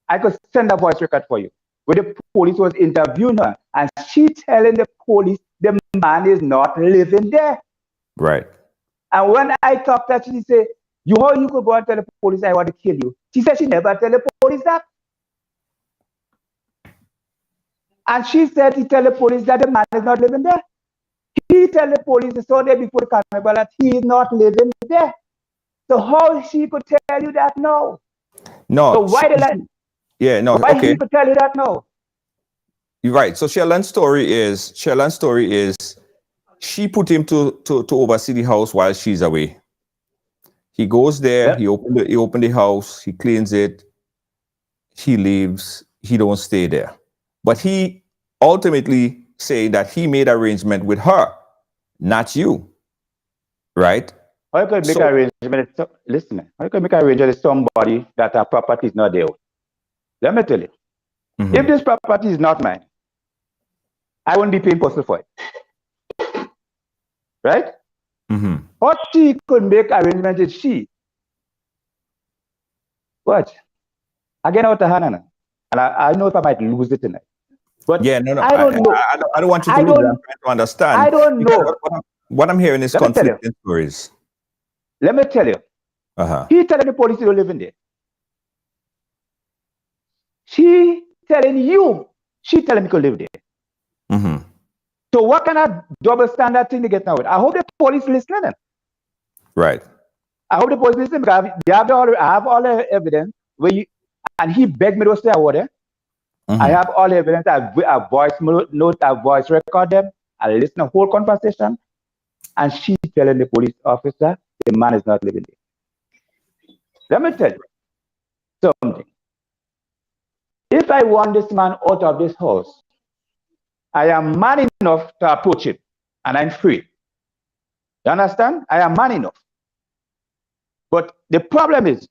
I could send a voice record for you. Where the police was interviewing her and she telling the police the man is not living there. Right. And when I talked to her, she said, how you could go and tell the police I want to kill you? She said she never tell the police that. And she said he tell the police that the man is not living there. He tell the police the Sunday before the carnival that he is not living there. So how she could tell you that now? No. So why did I? Yeah, no, why okay. he could tell you that now? You're right. So Sheldon's story is she put him to oversee the house while she's away. He goes there, Yeah. he opened the house, he cleans it, he leaves, he don't stay there. But he ultimately say that he made arrangement with her, not you. Right? How you could make arrangement? Listen, how you could make arrangement with somebody that our property is not there? Let me tell you. If this property is not mine, I won't be paying postal for it. Right? What she could make arrangements with she. What? Again out the hand, and I know if I might lose it tonight. But yeah, no, I don't know. I don't want you to lose it. I'm trying to understand. I don't know. What I'm hearing is conflicting stories. Let me tell you. He telling the police you don't live in there. She telling you. She telling me to live there. So what kind of double standard thing to get now with? I hope the police listening. Right. I hope the police listening because I have all the evidence where you, and he begged me to stay over there. I have all the evidence. I voice note, I voice record them. I listen to the whole conversation. And she telling the police officer the man is not living there. Let me tell you something. If I want this man out of this house, I am man enough to approach him, and I'm free. You understand? I am man enough. But the problem is,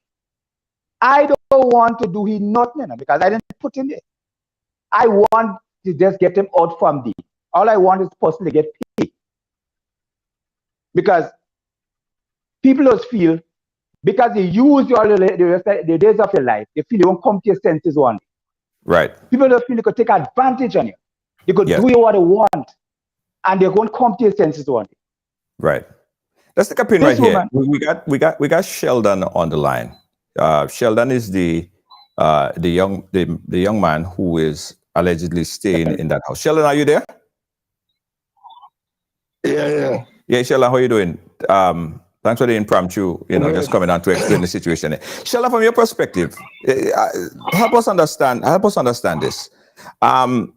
I don't want to do him nothing because I didn't put him there. I want to just get him out from there. All I want is personally get paid. Because people just feel, because they use the days of your life, they feel you won't come to your senses one day. Right. People don't feel they could take advantage on you. They could do you what they want, and they're going to come to your senses one day. Right. Let's take a pin right here. We got Sheldon on the line. Sheldon is the young man who is allegedly staying in that house. Sheldon, are you there? Yeah, Sheldon, how are you doing? Thanks for the impromptu, just coming on to explain the situation. Sheldon, from your perspective, help us understand this.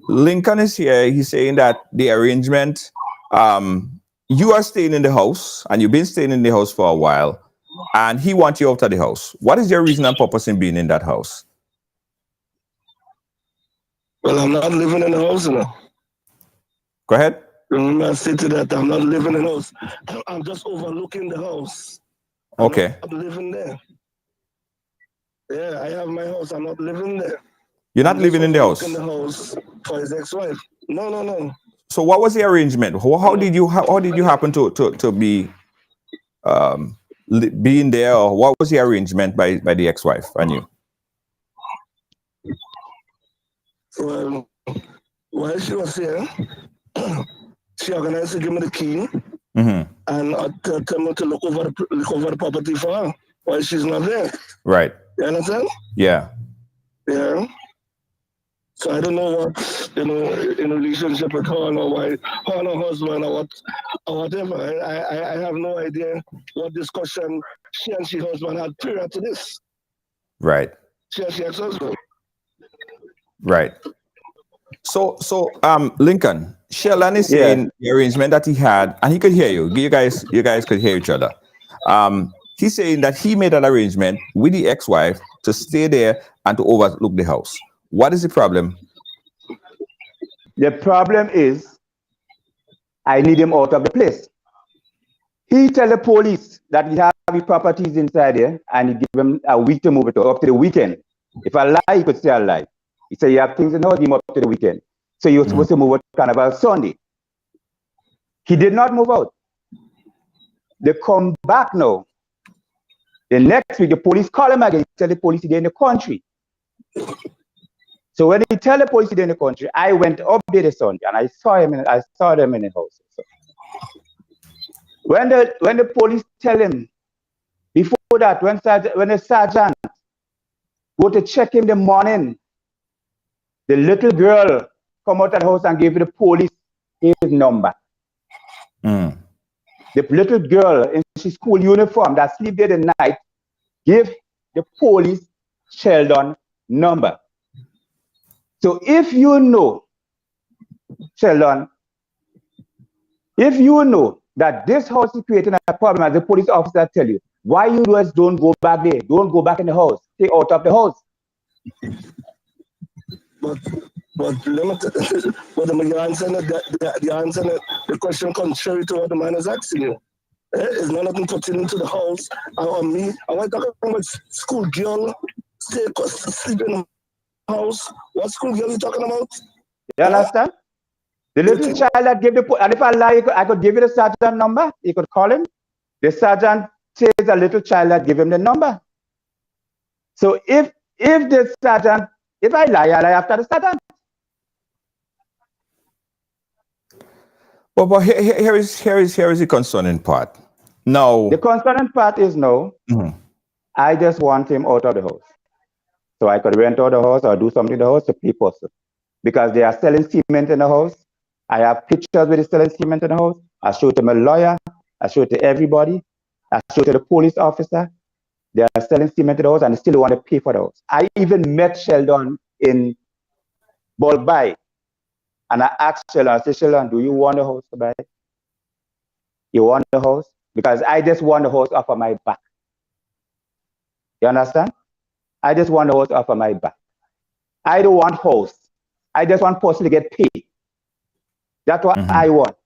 Lincoln is here. He's saying that the arrangement, you are staying in the house and you've been staying in the house for a while, and he wants you out of the house. What is your reason and purpose in being in that house? Well, I'm not living in the house now. Go ahead. I say to that, I'm not living in the house. I'm just overlooking the house. Okay. I'm not living there. Yeah, I have my house. I'm not living there. You're not living in the house? In the house for his ex-wife. No. So what was the arrangement? How did you happen to be being there, or what was the arrangement by the ex-wife and you? Well, while she was here, she organized to give me the key and tell me to look over the property for her while she's not there. Right. You understand? Yeah. Yeah. So I don't know what, in relationship with her or why her and her husband or whatever. I have no idea what discussion she and her husband had prior to this. Right. She and her ex-husband. Right. So, Lincoln, Sheldon is Yes. saying the arrangement that he had, and he could hear you. You guys could hear each other. He's saying that he made an arrangement with the ex-wife to stay there and to overlook the house. What is the problem? The problem is, I need him out of the place. He tell the police that he have his properties inside there, and he give him a week to move it up to the weekend. If I lie, he could stay alive. He said, you have things in the house, him up to the weekend. So you're supposed to move out Carnival Sunday. He did not move out. They come back now. The next week, the police call him again, tell the police they're in the country. So when he tell the police they're in the country, I went up there the Sunday and I saw them in the house. So when the police tell him, before that, when the sergeant go to check him the morning, the little girl come out of the house and gave the police his number. The little girl in her school uniform that sleep there the night gave the police Sheldon number. So if you know, Sheldon, if you know that this house is creating a problem, as the police officer tell you, why you guys don't go back there? Don't go back in the house. Stay out of the house. But the answer, the question contrary to what the man is asking you. It's not nothing pertaining to the house or me. I want to talk about school girl sleep in the house. What school girl are you talking about? You understand? The little child that gave the, and if I lie, I could give you the sergeant number. You could call him. The sergeant says a little child that give him the number. So if the sergeant, if I lie after the sergeant. But here is the concerning part. No. The concerning part is no. I just want him out of the house. So I could rent out the house or do something in the house to pay person. Because they are selling cement in the house. I have pictures with the selling cement in the house. I show it to my lawyer. I show it to everybody. I show it to the police officer. They are selling cement in the house and they still want to pay for the house. I even met Sheldon in Bulbai. And I asked Sheldon, I said, Sheldon, do you want the house to buy? You want the house? Because I just want the house off of my back. You understand? I just want the house off of my back. I don't want house. I just want person to get paid. That's what I want.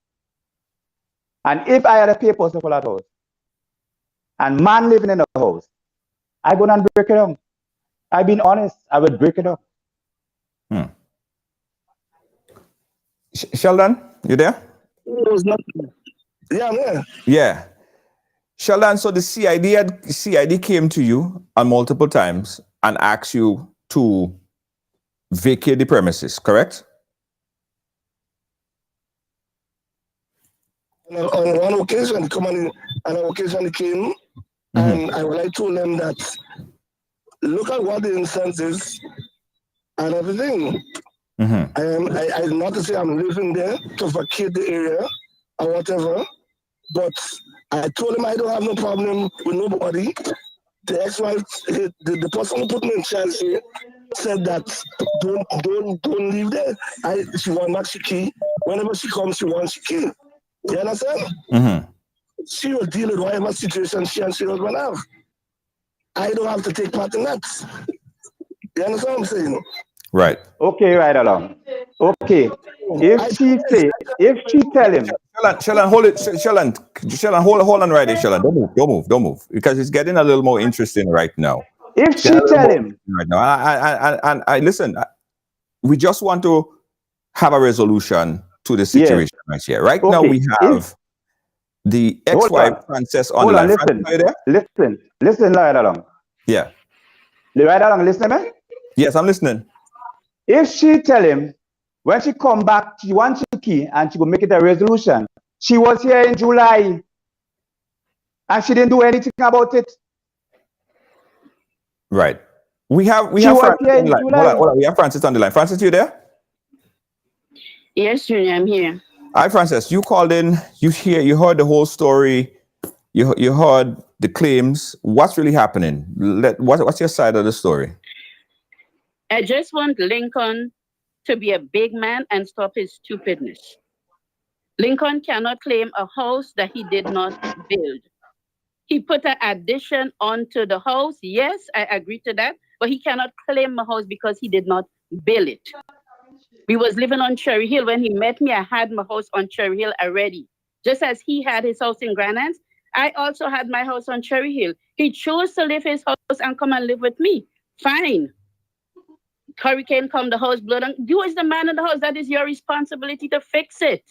And if I had a pay person for that house, and man living in the house, I go and break it down. I've been honest, I would break it up. Sheldon, you there? Yeah, I'm there. Yeah. Sheldon, so the CID came to you on multiple times and asked you to vacate the premises, correct? On one occasion, he came, and I told them that look at what the instance is and everything. I not to say I'm living there to vacate the area or whatever, but I told him I don't have no problem with nobody. The ex-wife, the person who put me in charge here, said that don't leave there. She want back she key. Whenever she comes, she wants she key. You understand? She will deal with whatever situation she and she husband have. I don't have to take part in that. You understand what I'm saying? Right. Okay, right along. Okay. If she tell him. Sheldon, hold it. Sheldon, hold on right there, Sheldon. Don't move. Because it's getting a little more interesting right now. If she tell him. Right now. I listen, we just want to have a resolution to the situation right here. Right now we have the ex-wife, Frances, on the line. Listen, right along. Yeah. Right along, listen, man? Yes, I'm listening. If she tell him, when she come back, she wants the key and she will make it a resolution. She was here in July and she didn't do anything about it. Right. We have Frances on the line. Hold on. We have Frances on the line. Frances, you there? Yes, Junior, I'm here. Hi, Frances. You called in. You heard the whole story. You heard the claims. What's really happening? What's your side of the story? I just want Lincoln to be a big man and stop his stupidness. Lincoln cannot claim a house that he did not build. He put an addition onto the house. Yes, I agree to that, but he cannot claim a house because he did not build it. We was living on Cherry Hill. When he met me, I had my house on Cherry Hill already. Just as he had his house in Grand Anse, I also had my house on Cherry Hill. He chose to leave his house and come and live with me. Fine. Hurricane come, the house blood. You as the man in the house, that is your responsibility to fix it.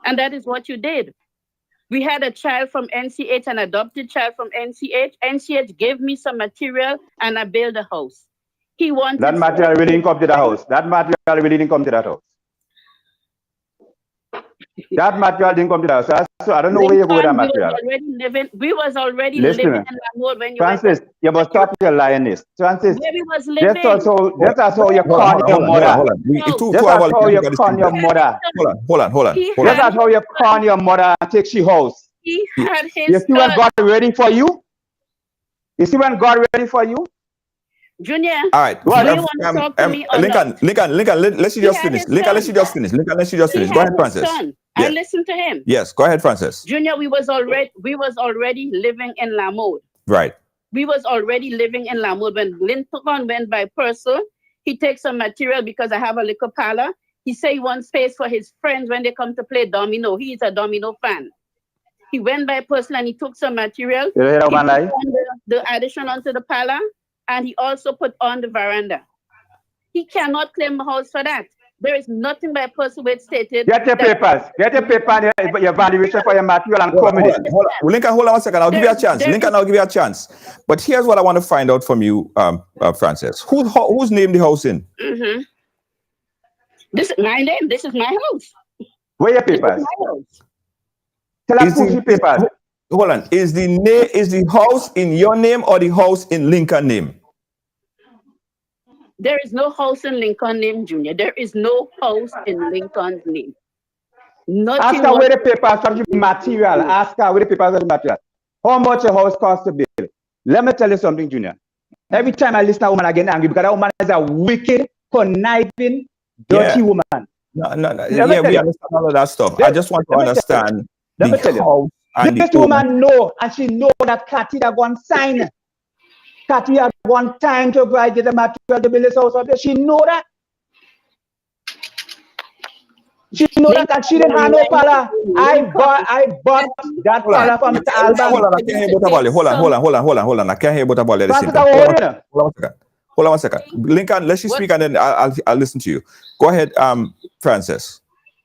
And that is what you did. We had a child from NCH, an adopted child from NCH. NCH gave me some material and I built a house. He wanted that material really didn't come to the house. That material really didn't come to that house. That material didn't come to the house. So I don't know where you go with that material. We was already living in Lamour when you Francis, you must stop your lioness. Francis, where we was living. that's how you con your mother. That's how you con your mother. Hold on. That's how you con your mother and take she house. He had his You see when God ready for you? You see when God ready for you? Junior, all right. do you want to talk to me or Lincoln, let's just finish. Lincoln, let's just finish. Go ahead, Francis. Yes. I listened to him. Yes, go ahead, Francis. Junior, we was already living in Lamour. Right. We was already living in Lamour. When Lincoln went by Purcell, he takes some material because I have a liquor parlor. He say he wants space for his friends when they come to play domino. He is a domino fan. He went by Purcell and he took some material. He put on the addition onto the parlor. And he also put on the veranda. He cannot claim a house for that. There is nothing by Purcell which stated. Get your papers. Get your paper and your valuation for your material and come with it. Lincoln, hold on 1 second. I'll give you a chance. Lincoln, I'll give you a chance. But here's what I want to find out from you, Francis. Who's named the house in? Mm-hmm. This is my name. This is my house. Where your papers? Tell us who's your papers. Hold on. Is the house in your name or the house in Lincoln name? There is no house in Lincoln name, Junior. There is no house in Lincoln's name. Ask her where the papers of the material. Ask her where the papers of the material. How much your house costs to build? Let me tell you something, Junior. Every time I listen to a woman, I get angry because that woman is a wicked, conniving, dirty woman. No. Yeah, we understand all of that stuff. I just want to understand the house. This woman know, and she know that Cathy had one sign. Cathy had one time to go and get the material to build this house up there. She know that. She know that, and she didn't have no pala. I bought that pala from Mr. Alban. Hold on, I can't hear about it. Hold on. I can't hear about it. Hold on 1 second. Lincoln, let's just speak and then I'll listen to you. Go ahead, Francis.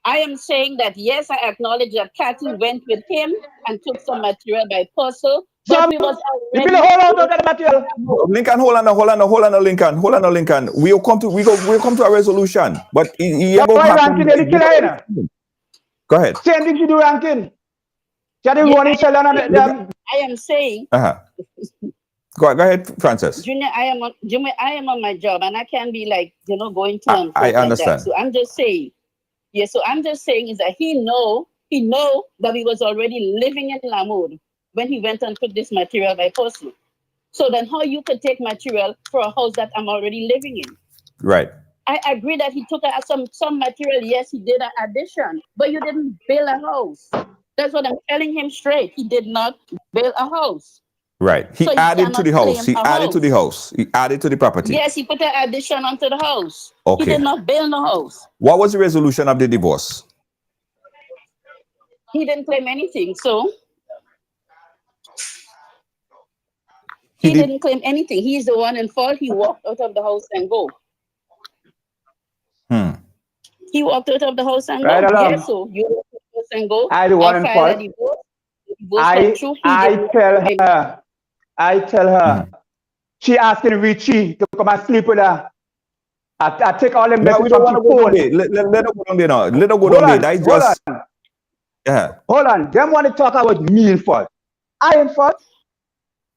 I am saying that, yes, I acknowledge that Cathy went with him and took some material by Purcell. But we was already... Lincoln, hold on, Lincoln. We'll come to a resolution. But go ahead. Same thing you do ranking. I am saying... Go ahead, Francis. Junior, I am on my job and I can't be like, going to... I understand. So I'm just saying... Yes, so I'm just saying is that he know that we was already living in Lamour when he went and took this material by Purcell. So then how you could take material for a house that I'm already living in? Right. I agree that he took some material. Yes, he did an addition, but you didn't build a house. That's what I'm telling him straight. He did not build a house. Right. He added to the house. He added to the house. He added to the property. Yes, he put an addition onto the house. Okay. He did not build the house. What was the resolution of the divorce? He didn't claim anything, so he didn't claim anything. He's the one in fault. He walked out of the house and go. He walked out of the house and go. Yes, so you walked out of the house and go. I the one in fault. I tell her, she asking Richie to come and sleep with her. I take all the messages from the phone. Let her go down there now. Let her go down there. That is just... Yeah. Hold on. Them want to talk about me in fault. I in fault.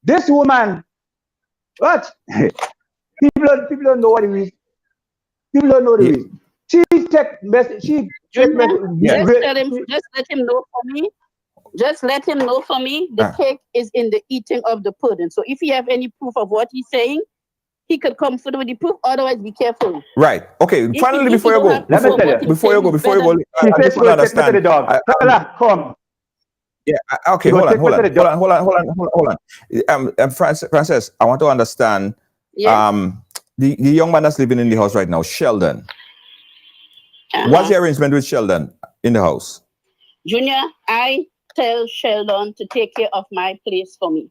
This woman, what? People don't know what it is. People don't know what it is. She take message. Just let him know for me. Just let him know for me the cake is in the eating of the pudding. So if he have any proof of what he's saying, he could come forward with the proof. Otherwise, be careful. Right. Okay. If Finally, he before you don't go, have Let me proof tell you. of what he before you said, go, he's before you better- go, She I said just she want to will take me to the understand. dog. Tell her, come. Yeah. Okay. You Hold go on. take Hold me to on. the Hold on. Hold on. Frances, I want to understand. Yes. The young man that's living in the house right now, Sheldon. What's the arrangement with Sheldon in the house? Junior, I tell Sheldon to take care of my place for me.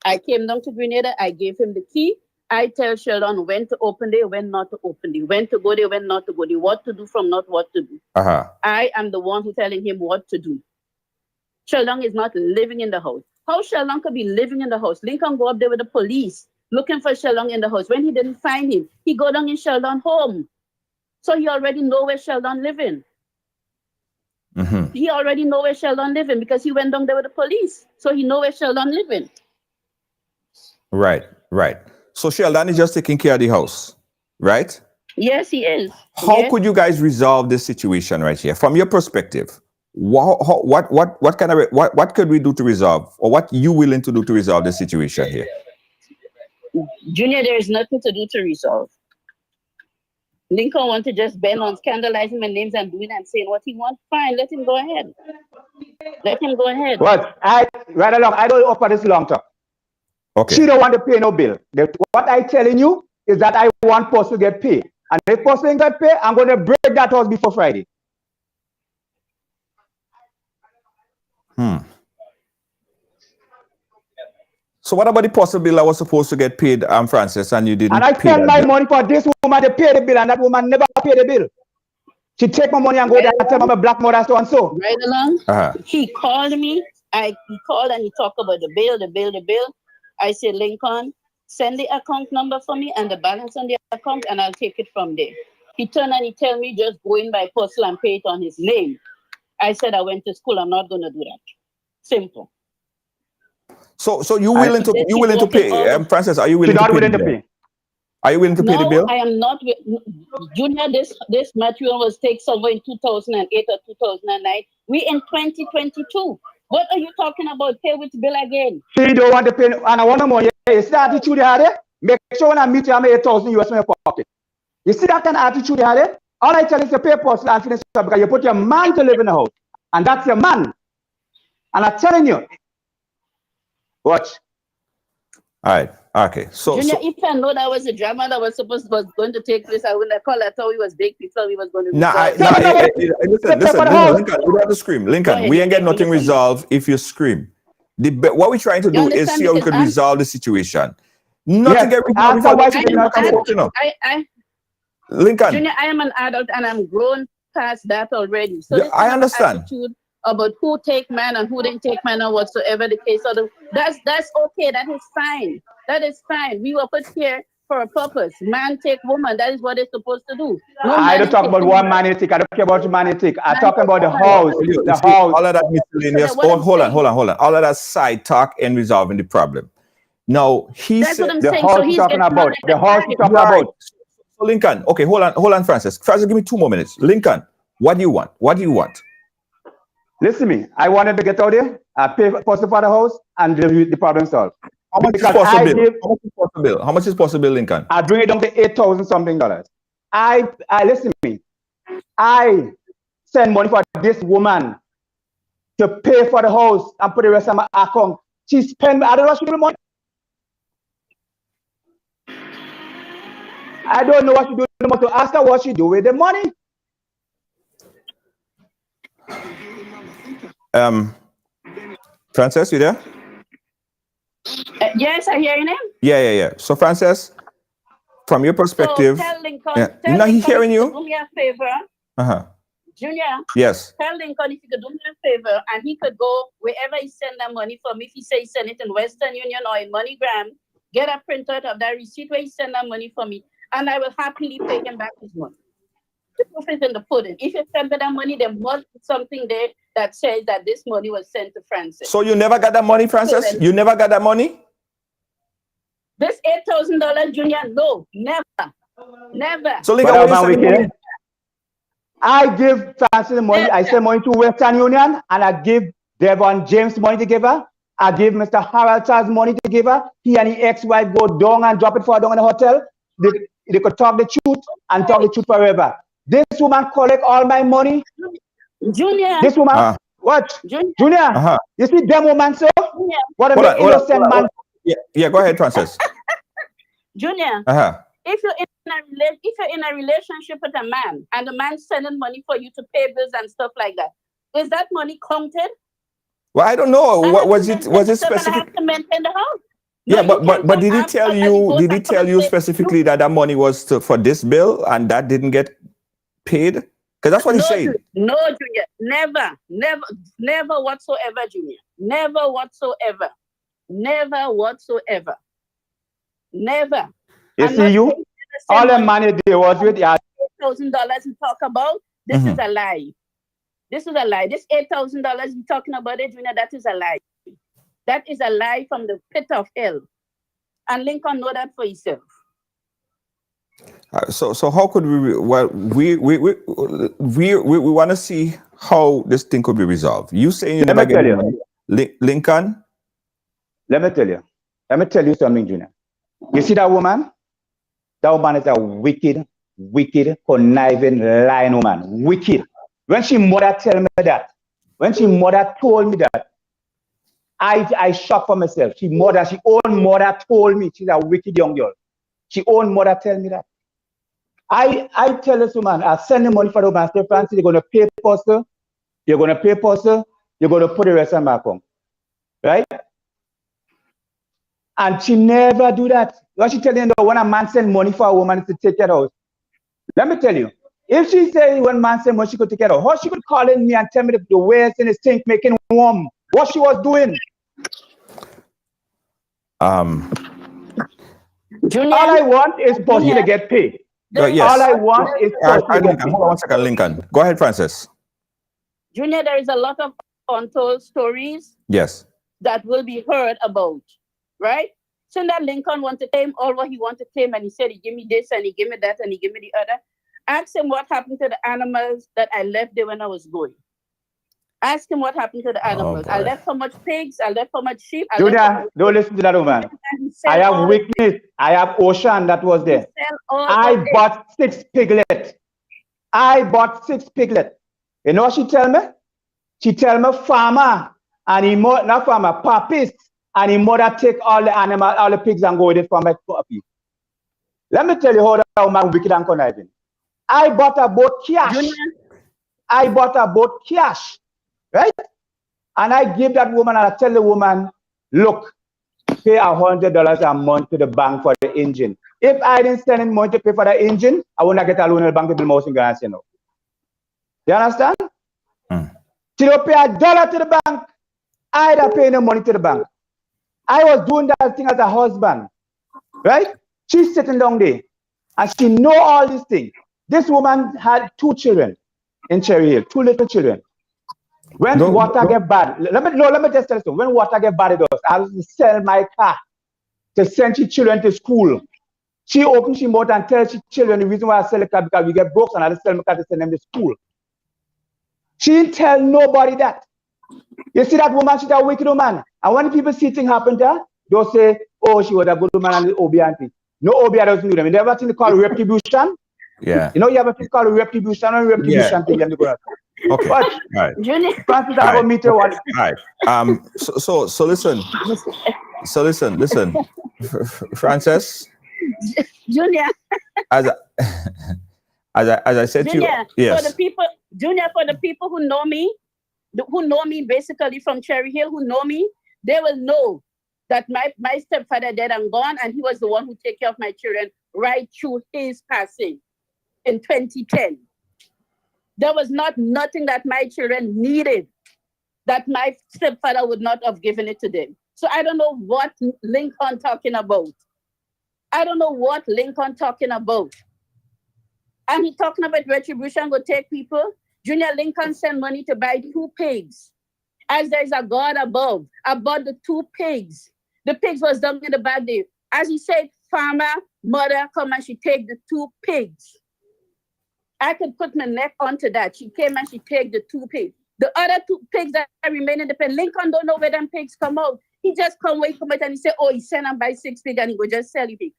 I came down to Grenada. I gave him the key. I tell Sheldon when to open there, when not to open there, when to go there, when not to go there, what to do from not what to do. I am the one who telling him what to do. Sheldon is not living in the house. How Sheldon could be living in the house? Lincoln go up there with the police looking for Sheldon in the house. When he didn't find him, he go down in Sheldon home. So he already know where Sheldon living. He already know where Sheldon living because he went down there with the police. So he know where Sheldon living. Right. So Sheldon is just taking care of the house, right? Yes, he is. How Yes. could you guys resolve this situation right here, from your perspective? What kind of what could we do to resolve, or what you willing to do to resolve the situation here? Junior, there is nothing to do to resolve. Lincoln want to just bend on scandalizing my names and doing and saying what he wants. Fine, let him go ahead. Let him go ahead. What? Right along. I don't offer this long talk. Okay. She don't want to pay no bill. What I telling you is that I want person to get paid. And if person get paid, I'm going to break that house before Friday. So what about the possible bill that was supposed to get paid, Francis, and you didn't And I pay spend that my bill? money for this woman to pay the bill, and that woman never pay the bill. She take my money and go there and tell me I'm a black mother so and so. Right along. He called me. He called and he talked about the bill. I said, Lincoln, send the account number for me and the balance on the account, and I'll take it from there. He turned and he tell me just go in by postal and pay it on his name. I said, I went to school. I'm not going to do that. Simple. So you willing to pay, Francis? Are you willing to pay the bill? Are you willing to pay the bill? No, I am not. Junior, this material was taken somewhere in 2008 or 2009. We in 2022. What are you talking about? Pay with bill again. She don't want to pay, and I want no more. You see the attitude they had there? Make sure when I meet you, I'm 8,000 US in your pocket. You see that kind of attitude they had there? All I tell you is to pay postal and finish up because you put your man to live in the house. And that's your man. And I'm telling you. Watch. All right. Okay. Junior, if I know that was a drama that was going to take place, I wouldn't have called. I thought we was big people. We was going to. Listen, Lincoln, you don't have to scream. Lincoln, we ain't get nothing resolved if you scream. What we're trying to do is see how we can resolve the situation. Nothing get resolved. Lincoln. Junior, I am an adult and I'm grown past that already. So yeah, I understand. About who take man and who didn't take man or whatsoever the case. That's okay. That is fine. That is fine. We were put here for a purpose. Man take woman. That is what they're supposed to do. No, I don't talk about one man take. I don't care about man take. I talk about the house. The house. All of that miscellaneous. Hold on. All of that side talk and resolving the problem. Now he said the house he's talking about. The house he's talking about. So Lincoln, okay, hold on, Francis. Francis, give me 2 more minutes. Lincoln, what do you want? Listen to me. I wanted to get out there. I pay for the house and the problem solved. How much is possible? How much is possible, Lincoln? I bring it down to $8,000 something. I listen to me. I send money for this woman to pay for the house and put the rest of my account. She spend. I don't know what she do with money. I don't know what she do with the money. To ask her what she do with the money. Frances, you there? Yes, I hear you. Yeah. So Frances, from your perspective, so tell Lincoln, now he's hearing you. Do me a favor. Junior. Yes. Tell Lincoln if he could do me a favor and he could go wherever he send that money from. If he say he send it in Western Union or in MoneyGram, get a printout of that receipt where he send that money for me, and I will happily pay him back his money. The proof is in the pudding. If you send that money, there must be something there that says that this money was sent to Francis. So you never got that money, Francis? You never got that money? This $8,000, Junior? No, never. So Lincoln, I give Francis the money. I send money to Western Union, and I give Devon James money to give her, I give Mr. Harold Charles money to give her. He and his ex-wife go down and drop it for her down in the hotel. They could talk the truth and talk the truth forever. This woman collect all my money. Junior. This woman, what? Junior. You see them woman, sir? What Hold an on, innocent man. Yeah, go ahead, Francis. Junior. If you're in a relationship with a man and the man's sending money for you to pay bills and stuff like that, is that money counted? Well, I don't know. Was it specific? I have to maintain the house. Yeah, but did he tell you? Did he tell you specifically that that money was for this bill and that didn't get paid? Because that's what he said. No, Junior, never whatsoever, Junior. Never whatsoever. You see, you all the money they was with $8,000 you talk about. This is a lie. This is a lie. This $8,000 you're talking about, it, Junior, that is a lie. That is a lie from the pit of hell. And Lincoln know that for himself. So how could we? Well, we want to see how this thing could be resolved. You saying you never get money, Lincoln? Let me tell you something, Junior. You see that woman? That woman is a wicked, conniving, lying woman. Wicked. When she mother tell me that, when she mother told me that, I shocked for myself. She own mother told me she's a wicked young girl. She own mother tell me that. I tell this woman, I send the money for the woman, say, Francis, you're gonna pay poster, you're gonna put the rest on my account. Right? And she never do that. What she telling you, when a man send money for a woman to take care of, let me tell you, if she say when man send money, she could take care of, how she could call in me and tell me the ways in the sink making warm, what she was doing. Junior, all I want is Posty to get paid. Yes. All I want is Posty to get paid. Hold on 1 second, Lincoln. Go ahead, Francis. Junior, there is a lot of untold stories. Yes. That will be heard about, right? So that Lincoln want to claim all what he want to claim, and he said he give me this and he give me that and he give me the other. Ask him what happened to the animals that I left there when I was going. Ask him what happened to the animals. I left how much pigs, I left how much sheep. Judah, don't listen to that woman. I have witness. I have Ocean that was there. I bought 6 piglets. You know what she tell me? She tell me farmer and he not farmer, papist, and he mother take all the animals, all the pigs and go with it for my puppy. Let me tell you how that woman wicked and conniving. I bought a boat cash. Right? And I give that woman and I tell the woman, look, pay $100 a month to the bank for the engine. If I didn't send in money to pay for the engine, I would not get a loan in the bank to build my house in Ghana, you know. You understand? She don't pay $1 to the bank. I don't pay no money to the bank. I was doing that thing as a husband. Right? She's sitting down there and she know all these things. This woman had 2 children in Cherry Hill, 2 little children. When water get bad, let me just tell you, when water get bad, I used to sell my car to send your children to school. She opens her mouth and tells her children the reason why I sell the car because we get broke and I just sell my car to send them to school. She didn't tell nobody that. You see that woman, she's a wicked woman. And when people see things happen to her, they'll say, oh, she was a good woman and Obi auntie. No, Obi doesn't do them. You never think they call retribution? Yeah. You know, you have a thing called retribution and retribution thing. Okay. But Francis, I will meet you one. All right. So listen. Listen. Francis. Junior. As I said Junior, to you, yes. For the people who know me basically from Cherry Hill, who know me, they will know that my stepfather dead and gone, and he was the one who take care of my children right through his passing in 2010. There was nothing that my children needed that my stepfather would not have given it to them. So I don't know what Lincoln talking about. And he talking about retribution will take people. Junior, Lincoln sent money to buy 2 pigs. As there's a God above, I bought the 2 pigs. The pigs was done in the bag there. As he said, farmer, mother, come and she take the 2 pigs. I could put my neck onto that. She came and she take the 2 pigs. The other 2 pigs that remain in the pen, Lincoln don't know where them pigs come out. He just come and he say, oh, he send him by 6 pigs and he go just sell it.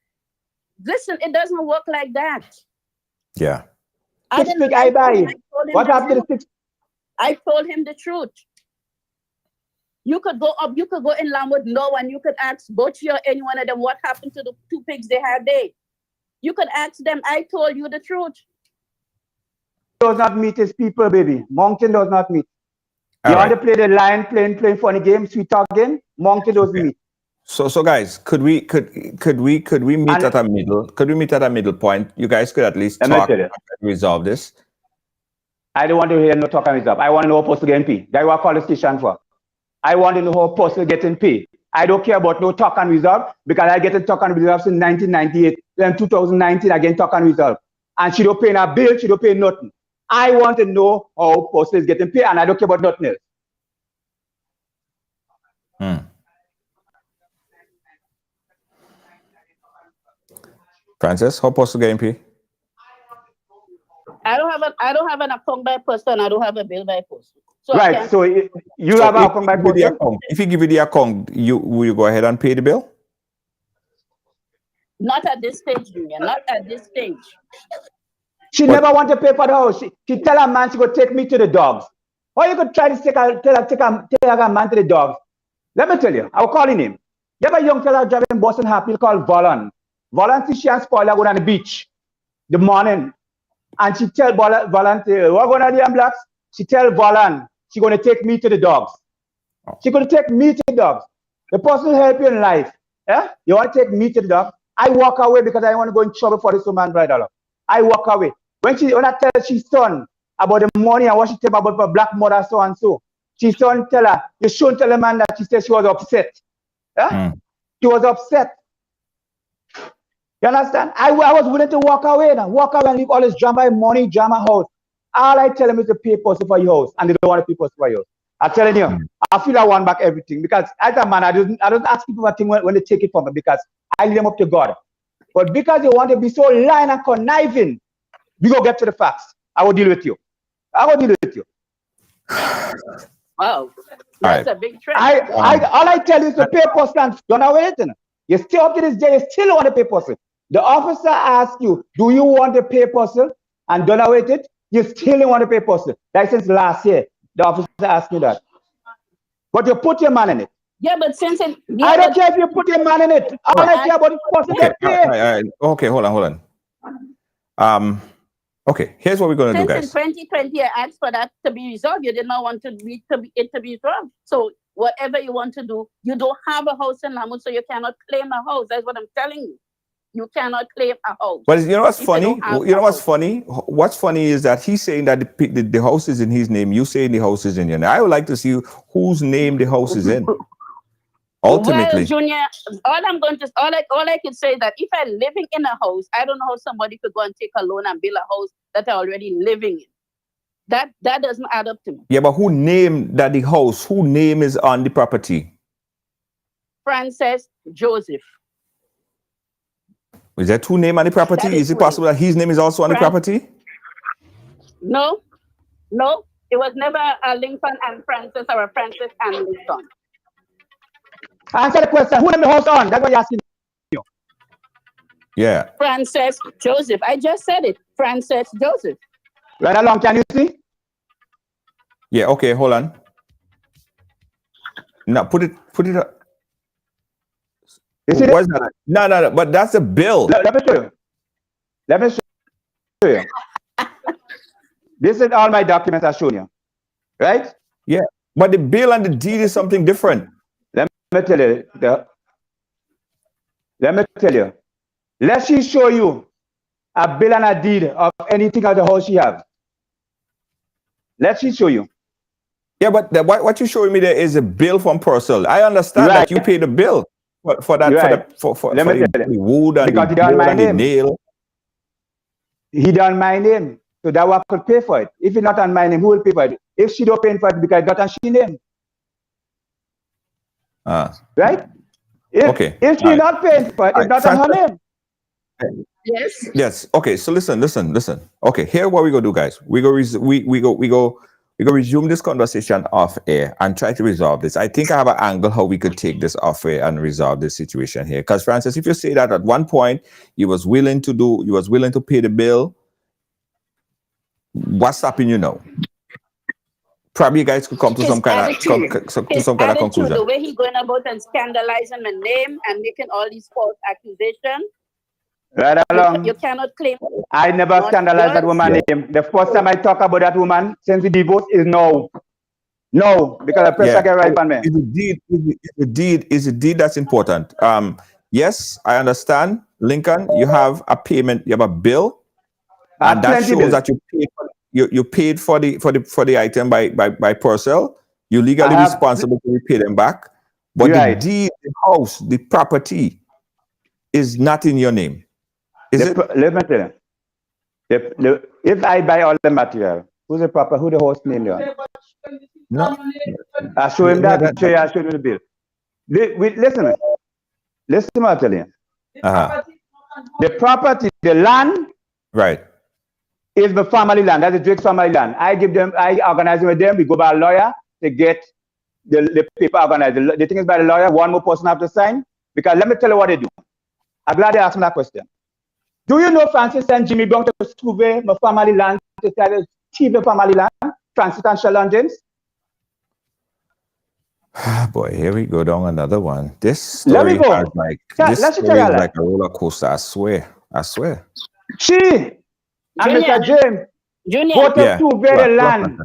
Listen, it doesn't work like that. Yeah. 6 pig I buy. What happened to the 6? I told him the truth. You could go up, you could go in Lamwood now and you could ask Butchie or any one of them what happened to the 2 pigs they had there. You could ask them, I told you the truth. Does not meet his people, baby. Moncton does not meet. You want to play the line, playing funny game, sweet talk game? Moncton doesn't meet. So guys, could we meet at a middle? Could we meet at a middle point? You guys could at least talk and resolve this. I don't want to hear no talk and resolve. I want to know how Postal getting paid. That's what I call the station for. I want to know how Postal getting paid. I don't care about no talk and resolve because I get a talk and resolve since 1998. Then 2019 again talk and resolve. And she don't pay a bill, she don't pay nothing. I want to know how Postal is getting paid and I don't care about nothing else. Francis, how Postal getting paid? I don't have an account by Postal and I don't have a bill by Postal. So right. So you have an account by Postal? If you give you the account, will you go ahead and pay the bill? Not at this stage, Junior. Not at this stage. She never want to pay for the house. She tell her man she go take me to the dogs. Or you could try to take a man to the dogs. Let me tell you, I'll call him. You have a young fella driving Boston Happy called Volan. Volan see she and Spoiler going on the beach the morning. And she tell Volan, what going on the blacks? She tell Volan, she going to take me to the dogs. She going to take me to the dogs. The person help you in life. Yeah? You want to take me to the dogs? I walk away because I want to go in trouble for this woman bridal. I walk away. When I tell she's son about the money and what she tell about her black mother so and so, she son tell her, you shouldn't tell a man that she said she was upset. Yeah? She was upset. You understand? I was willing to walk away and leave all this drama, money, drama house. All I tell them is to pay Postal for your house, and they don't want to pay Postal for your house. I'm telling you, I feel I want back everything because as a man, I don't ask people for things when they take it from me because I leave them up to God. But because you want to be so lying and conniving, we go get to the facts. I will deal with you. Wow, that's a big trend. All I tell you is to pay Postal and don't have anything. You stay up to this day, you still want to pay Postal. The officer asks you, do you want to pay Postal and don't await it? You still want to pay Postal. That's since last year. The officer asked you that. But you put your man in it. Yeah, but since it... Yeah, I don't care if you put your man in it. All I care about is Postal get paid. Okay, hold on. Okay, here's what we're going to do, guys. Since in 2020, I asked for that to be resolved. You did not want it to be resolved. So whatever you want to do, you don't have a house in Lamwood, so you cannot claim a house. That's what I'm telling you. You cannot claim a house. But you know what's funny? What's funny is that he's saying that the house is in his name. You saying the house is in your name. I would like to see whose name the house is in. Ultimately, well, Junior, all I can say is that if I'm living in a house, I don't know how somebody could go and take a loan and build a house that they're already living in. That doesn't add up to me. Yeah, but who named that the house? Who name is on the property? Francis Joseph. Is there two names on the property? Is it possible that his name is also on the property? No. It was never a Lincoln and Francis or a Francis and Lincoln. Answer the question. Who named the house on? That's what you're asking you. Yeah. Francis Joseph. I just said it. Francis Joseph. Right along. Can you see? Yeah. Okay. Hold on. Now put it up. What's that? No. But that's a bill. Let me show you. This is all my documents I've shown you. Right? Yeah. But the bill and the deed is something different. Let me tell you. Let she show you a bill and a deed of anything of the house she have. Let she show you. Yeah, but what you're showing me there is a bill from Purcell. I understand that you pay the bill for that for the wood and because the nail. He done my name, so that one could pay for it. If it's not on my name, who will pay for it? If she don't pay for it because it's not on she name. Right? If she's not paying for it, it's not on her name. Yes. Yes. Okay. So listen. Okay. Here's what we go do, guys. We go We're going to resume this conversation off air and try to resolve this. I think I have an angle how we could take this off air and resolve this situation here. Because Francis, if you say that at one point you was willing to pay the bill, what's stopping you now? Probably you guys could come to some kind of conclusion. The way he going about and scandalizing my name and making all these false accusations. Right along. You cannot claim. I never scandalized that woman's name. The first time I talk about that woman since the divorce is no. No, because the pressure get right on me. Is a deed that's important. Yes, I understand. Lincoln, you have a payment, you have a bill, and that shows that you paid for the item by Purcell. You're legally responsible to repay them back. But the deed, the house, the property is not in your name. Let me tell you. If I buy all the material, who the host name there? No. I show him that picture, I show him the bill. Listen what I tell you. The property, the land, right, is the family land. That's the Drake's family land. I organize it with them. We go by a lawyer to get the paper organized. The thing is by the lawyer, one more person have to sign. Because let me tell you what they do. I'm glad they asked me that question. Do you know Francis and Jimmy Brown to trouver my family land to try to steal the family land? Francis and Sheldon James? Boy, here we go down another one. This story is like a roller coaster. I swear. She and Mr. James Junior. to trouver the land.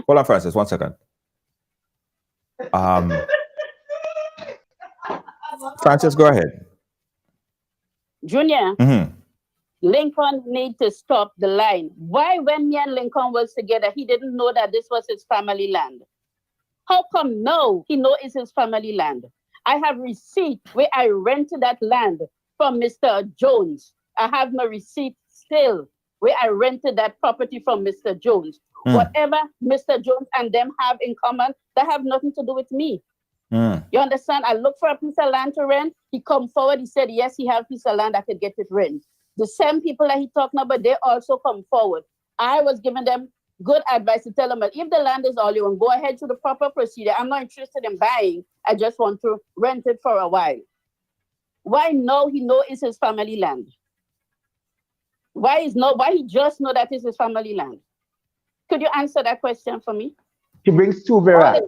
Hold on, Francis. 1 second. Francis, go ahead. Junior. Lincoln need to stop the line. Why, when me and Lincoln was together, he didn't know that this was his family land? How come now he know it's his family land? I have receipt where I rented that land from Mr. Jones. I have my receipt still where I rented that property from Mr. Jones. Whatever Mr. Jones and them have in common, that have nothing to do with me. You understand? I look for a piece of land to rent. He come forward. He said, yes, he has a piece of land. I could get it rent. The same people that he talking about, they also come forward. I was giving them good advice to tell them that if the land is all you want, go ahead to the proper procedure. I'm not interested in buying. I just want to rent it for a while. Why no? He know it's his family land. Why he just know that it's his family land? Could you answer that question for me? He brings two very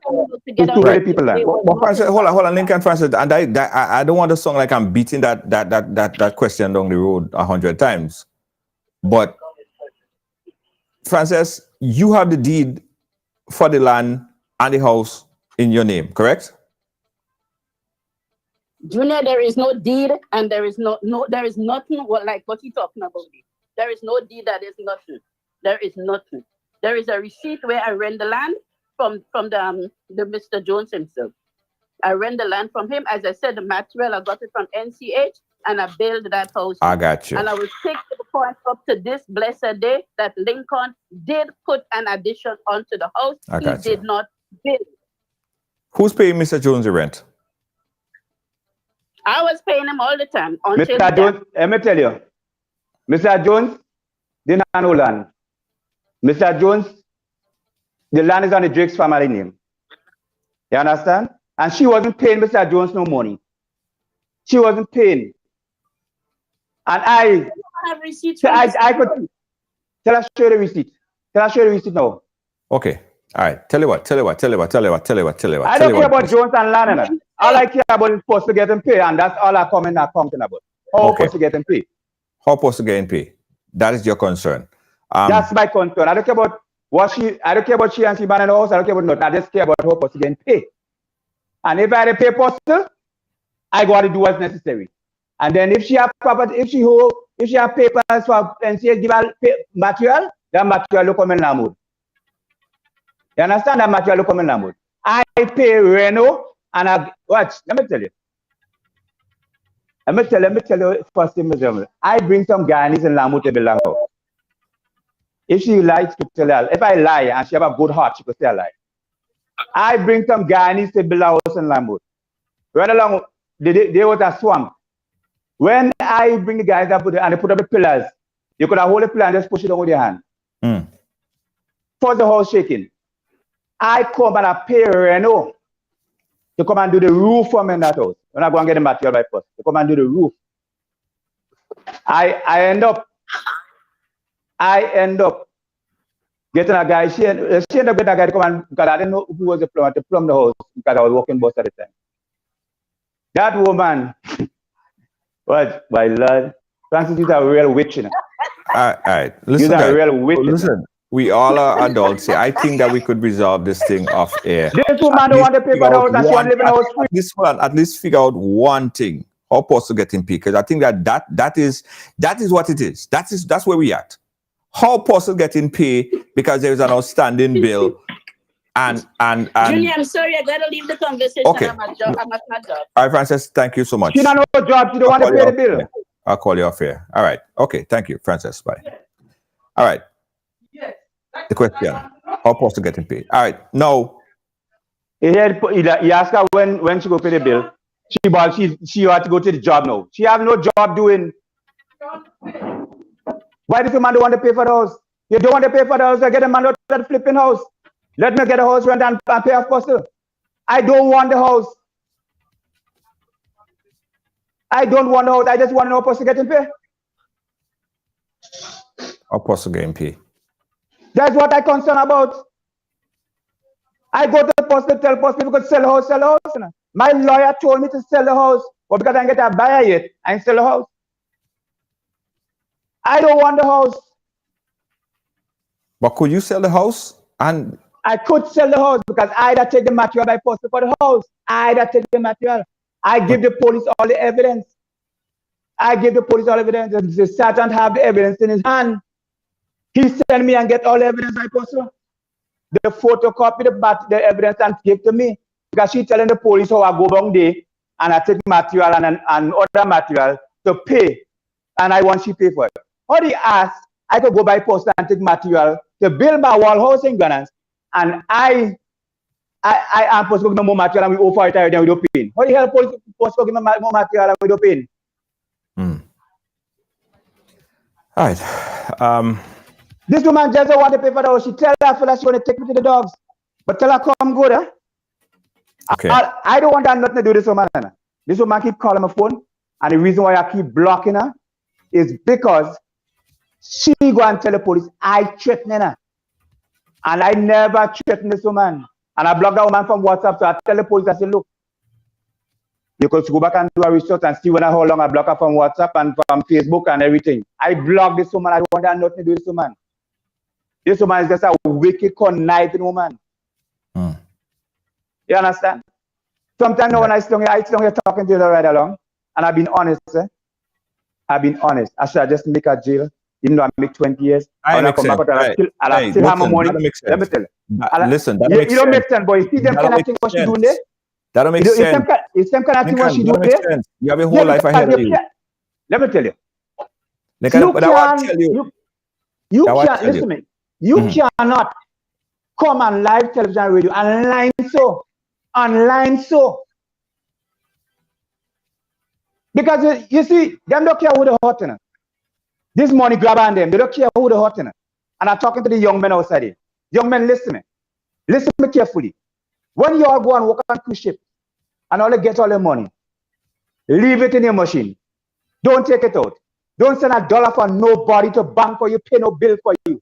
people land. Hold on, Lincoln, Francis, and I don't want to sound like I'm beating that question down the road 100 times. But Francis, you have the deed for the land and the house in your name, correct? Junior, there is no deed, and there is there is nothing like what you're talking about. There is no deed. That is nothing. There is nothing. There is a receipt where I rent the land from the Mr. Jones himself. I rent the land from him. As I said, the material, I got it from NCH, and I built that house. I got you. And I will take the point up to this blessed day that Lincoln did put an addition onto the house. He did not build. Who's paying Mr. Jones the rent? I was paying him all the time. Mr. Jones, let me tell you. Mr. Jones didn't have no land. Mr. Jones, the land is on the Drake's family name. You understand? And she wasn't paying Mr. Jones no money. She wasn't paying. And I have receipts. I could tell her show the receipt. Tell her show the receipt now. Okay. All right. Tell you what. I don't care about Jones and land. All I care about is supposed to get them paid, and that's all I'm talking about. How supposed to get them paid? How supposed to get them paid? That is your concern. That's my concern. I don't care about she and she man in the house. I don't care about nothing. I just care about how supposed to get paid. And if I had a pay postal, I got to do what's necessary. And then if she have property, if she have papers for NCH give her material, that material will come in Lamud. You understand? That material will come in Lamud. I pay Reno and I watch. Let me tell you first thing, I bring some Guyanese in Lamud to build a house. If she lies to tell her, if I lie and she have a good heart, she could say a lie. I bring some Guyanese to build a house in Lamud. Right along, they was a swamp. When I bring the guys up and they put up the pillars, you could have hold the pillar and just push it over with your hand. First the house shaking. I come and I pay Renault to come and do the roof for me in that house. When I go and get the material by post, to come and do the roof. I end up getting a guy. She ended up getting a guy to come and, because I didn't know who was the plumber to plumb the house because I was working boss at the time. That woman was, my Lord, Francis is a real witch, you know. All right. Listen, You're a guys. real witch. Listen, we all are adults here. I think that we could resolve this thing off air. This woman don't want to pay for the house and she want to live in the house free. This one, at least figure out one thing. How possible getting paid? Because I think that is what it is. That's where we at. How possible getting paid because there is an outstanding bill and Julie, I'm sorry, I gotta leave the conversation. Okay. I'm at my job. All right, Francis, thank you so much. She don't know her job, she don't want to pay the bill. I'll call you off here. All right. Okay, thank you, Francis. Bye. All right. The question: how possible getting paid? All right. No. He asked her when she go pay the bill. She had to go to the job now. She have no job doing. Why does the man don't want to pay for the house? You don't want to pay for the house, I get a man out of that flipping house. Let me get a house rent and pay off postal. I don't want the house. I don't want the house. I just want to know postal getting paid. How possible getting paid? That's what I'm concerned about. I go to the post to tell post people could sell the house, You know. My lawyer told me to sell the house, but because I get a buyer yet, I sell the house. I don't want the house. But could you sell the house? And I could sell the house because I that take the material by post for the house. I that take the material. I give the police all the evidence. The sergeant have the evidence in his hand. He send me and get all the evidence by post. The photocopy the evidence and give to me. Because she telling the police how I go down there and I take material and other material to pay. And I want she pay for it. How do you ask? I could go by post and take material to build my wall house in Ghana. And I am supposed to give more material and we offer it and we don't pay. How the hell police supposed to give more material and we don't pay? All right. This woman just don't want to pay for the house. She tell her fella she want to take me to the dogs. But tell her come good, huh? Okay. I don't want that nothing to do with this woman. This woman keep calling my phone. And the reason why I keep blocking her is because she go and tell the police I threaten her. And I never threaten this woman. And I block that woman from WhatsApp. So I tell the police, I say, look, you could go back and do a research and see how long I block her from WhatsApp and from Facebook and everything. I block this woman. I don't want that nothing to do with this woman. This woman is just a wicked, conniving woman. You understand? Sometimes when I sit down here talking to you right along, and I've been honest, I've been honest. I should just make a jail, even though I make 20 years. I come back and I still have my money. Let me tell you. Listen, that you makes sense. don't make sense, boy. You see them kind of thing what she doing there? That don't make sense. It's them kind of thing what she doing there? You have a whole life ahead of you. Let me tell you. You can't listen to me. You cannot come on live television radio and online so. Because you see, them don't care who the hot in. This money grab on them, they don't care who the hot in. And I'm talking to the young men outside here. Young men, listen to me. Listen to me carefully. When you all go and work on cruise ship and all get all the money, leave it in your machine. Don't take it out. Don't send $1 for nobody to bank or you pay no bill for you.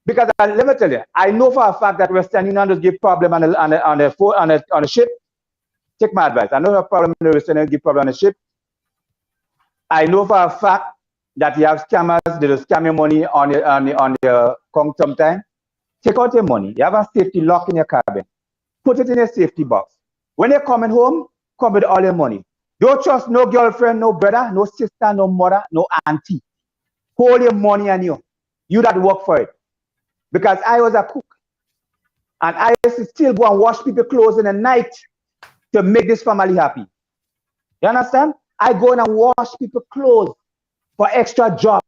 Because let me tell you, I know for a fact that Western Union does give problem on the ship. Take my advice. I know for a problem in the Western Union give problem on the ship. I know for a fact that you have scammers, they will scam your money on your account sometime. Take out your money. You have a safety lock in your cabin. Put it in your safety box. When you're coming home, come with all your money. Don't trust no girlfriend, no brother, no sister, no mother, no auntie. Hold your money on you. You that work for it. Because I was a cook. And I used to still go and wash people's clothes in the night to make this family happy. You understand? I go in and wash people's clothes for extra job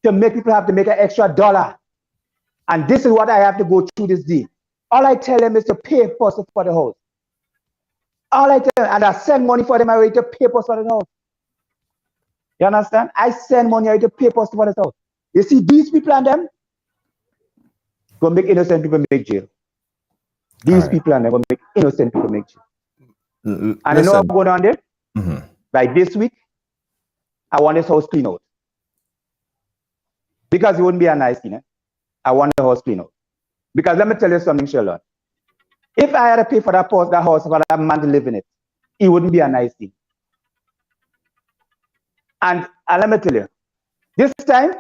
to make people have to make an extra $1. And this is what I have to go through this day. All I tell them is to pay first for the house. All I tell them, and I send money for them already to pay first for the house. You understand? I send money already to pay first for the house. You see these people and them? Go make innocent people make jail. These right. people are never make innocent people make jail. And you know Listen. what's going on there? Mhm. By this week, I want this house clean out. Because it wouldn't be a nice thing. I want the house clean out. Because let me tell you something, Sherlock. If I had to pay for that house for that man to live in it, it wouldn't be a nice thing. And let me tell you, this time,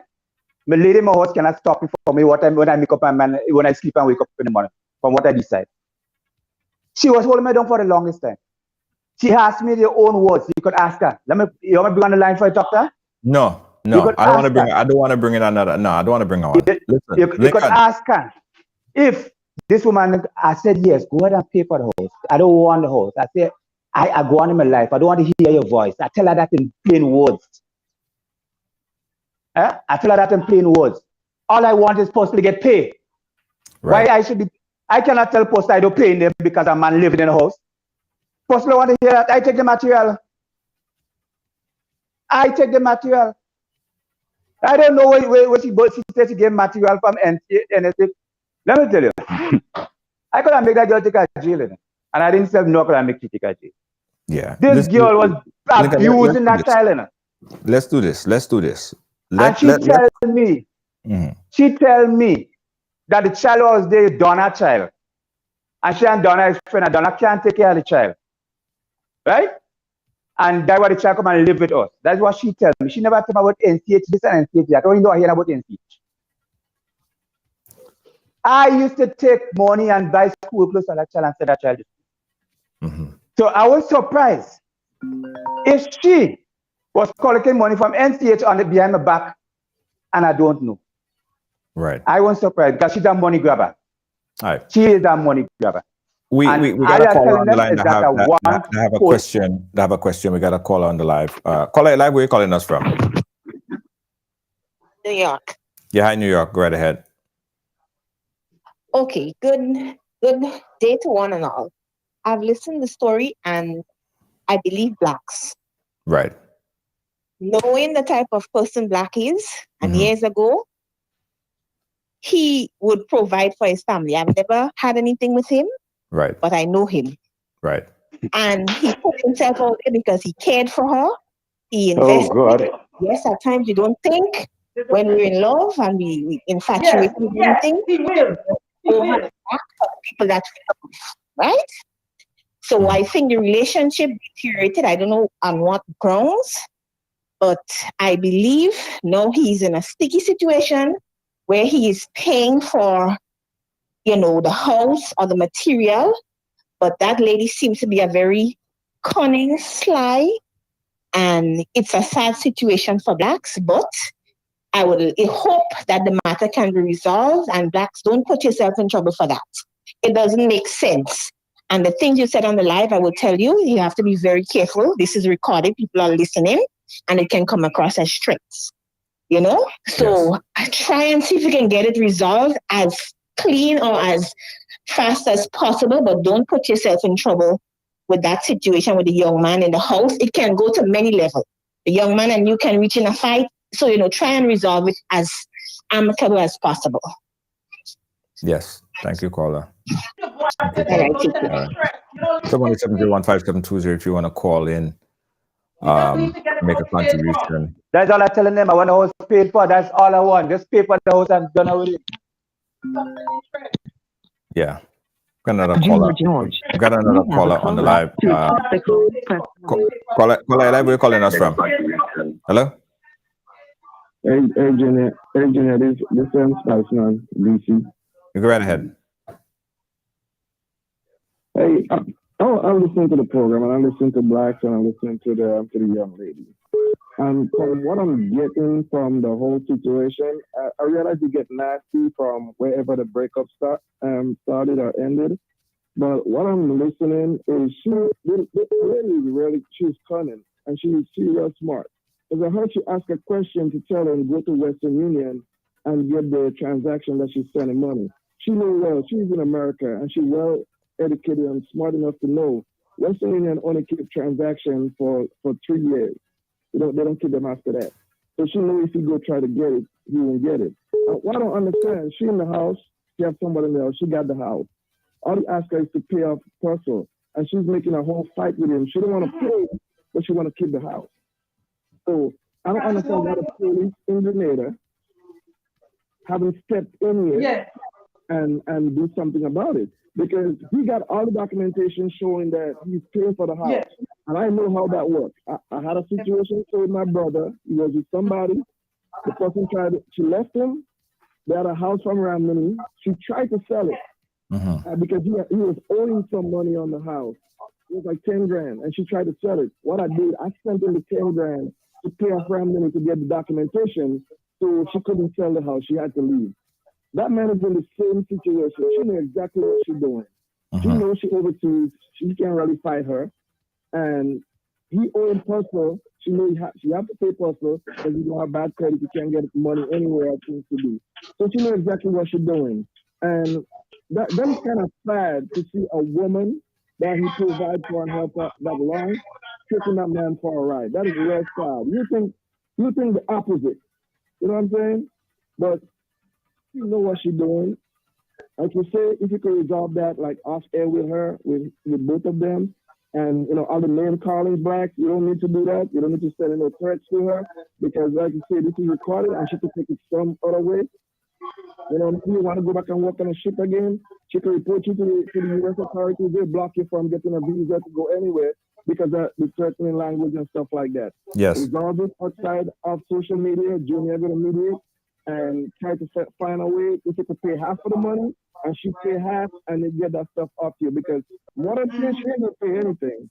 my lady in my house cannot stop me from me when I make up when I sleep and wake up in the morning, from what I decide. She was holding me down for the longest time. She asked me their own words. You could ask her. You want me to be on the line for a doctor? No. I don't want to bring. I don't want to bring in another. No, I don't want to bring her on. Listen, you could ask her if this woman. I said yes. Go ahead and pay for the house. I don't want the house. I said I go on in my life. I don't want to hear your voice. I tell her that in plain words. I tell her that in plain words. All I want is post to get paid. Right. Why I should be? I cannot tell post I don't pay them because a man living in a house. Post don't want to hear that. I take the material. I don't know where she said she gave material from NSA. Let me tell you, I could have made that girl take a jail, and I didn't say no, I could have made she take a jail. Yeah. This girl was abusing that child. Let's do this. And she tell me that the child was the Donna child. And she and Donna is friend, and Donna can't take care of the child. Right? And that's why the child come and live with us. That's what she tells me. She never told me about NCH this and NCH that. I don't even know I hear about NCH. I used to take money and buy school clothes for that child and send that child to school. Mm-hmm. So I was surprised if she was collecting money from NCH on it behind my back, and I don't know. Right. I was surprised because she's a money grabber. All right. She is a money grabber. We got a caller on the line that have a question. They have a question. We got a caller on the live. Caller live, where are you calling us from? New York. Yeah, hi, New York. Go right ahead. Okay, good day to one and all. I've listened to the story and I believe Blacks. Right. Knowing the type of person Black is, and years ago, he would provide for his family. I've never had anything with him. Right. But I know him. Right. And he put himself out there because he cared for her. He invested. Oh, God. Yes, at times you don't think when we're in love and we infatuate with anything. He will. Over the back of people that we love, right? So I think the relationship deteriorated. I don't know on what grounds, but I believe now he's in a sticky situation where he is paying for, the house or the material, but that lady seems to be a very cunning, sly, and it's a sad situation for Blacks, but I would hope that the matter can be resolved and Blacks don't put yourself in trouble for that. It doesn't make sense. And the things you said on the live, I will tell you, you have to be very careful. This is recorded, people are listening, and it can come across as tricks, So try and see if you can get it resolved as clean or as fast as possible, but don't put yourself in trouble with that situation with the young man in the house. It can go to many levels. The young man and you can reach in a fight. So, try and resolve it as amicable as possible. Yes. Thank you, caller. 717-015-720 if you want to call in, make a contribution. That's all I'm telling them. I want the house paid for. That's all I want. Just pay for the house and done with it. Yeah. Got another caller. Got another caller on the live. Caller live, where are you calling us from? Hello? Hey, Junior, this is Spiceman, DC. You go right ahead. Hey, I'm listening to the program, and I'm listening to Blacks, and I'm listening to the young lady. And from what I'm getting from the whole situation, I realize you get nasty from wherever the breakup started or ended. But what I'm listening is she's cunning, and she's real smart. Because I heard she ask a question to tell her and go to Western Union and get the transaction that she's sending money. She knew well, she's in America, and she's well educated and smart enough to know Western Union only keep transactions for 3 years. They don't keep them after that. So she knew if he go try to get it, he won't get it. What I don't understand, she in the house, She has somebody in the house. She got the house. All he asked her is to pay off Purcell. And she's making a whole fight with him. She don't want to pay, but she want to keep the house. So I don't understand why the police in Grenada haven't stepped in here and do something about it. Because he got all the documentation showing that he's paying for the house. Yes. And I know how that works. I had a situation with my brother. He was with somebody. The person she left him. They had a house from Ramney. She tried to sell it because he was owing some money on the house. It was like 10 grand. And she tried to sell it. What I did, I sent him the 10 grand to pay off Ramney to get the documentation. So she couldn't sell the house. She had to leave. That man is in the same situation. She knows exactly what she's doing. She knows she overseas. She can't really fight her. And he owed Purcell. She knows she have to pay Purcell because he don't have bad credit. He can't get money anywhere else to do. So she knows exactly what she's doing. And that is kind of sad to see a woman that he provides for and help that long taking that man for a ride. That is real sad. You think the opposite. You know what I'm saying? But you know what she's doing. Like you say, if you could resolve that like off air with her, with both of them, and all the name callings back, you don't need to do that. You don't need to send any threats to her because, like you say, this is recorded and she could take it some other way. If you want to go back and work on a ship again, she could report you to the U.S. authorities. They block you from getting a visa to go anywhere because of the threatening language and stuff like that. Yes. Resolve it outside of social media. Junior going to mediate and try to find a way if you could pay half of the money and she pay half and they get that stuff off you because more than she ain't going to pay anything.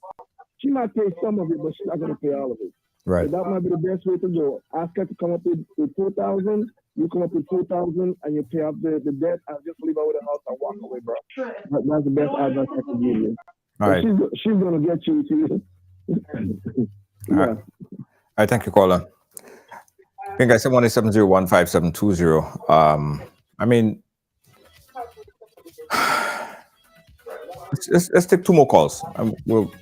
She might pay some of it, but she's not going to pay all of it. Right. So that might be the best way to go. Ask her to come up with 4,000. You come up with 2,000 and you pay off the debt and just leave her with the house and walk away, bro. That's the best advice I can give you. All right. She's going to get you too. All right. All right. Thank you, caller. I think I said 1-870-15720. I mean, let's take two more calls. We'll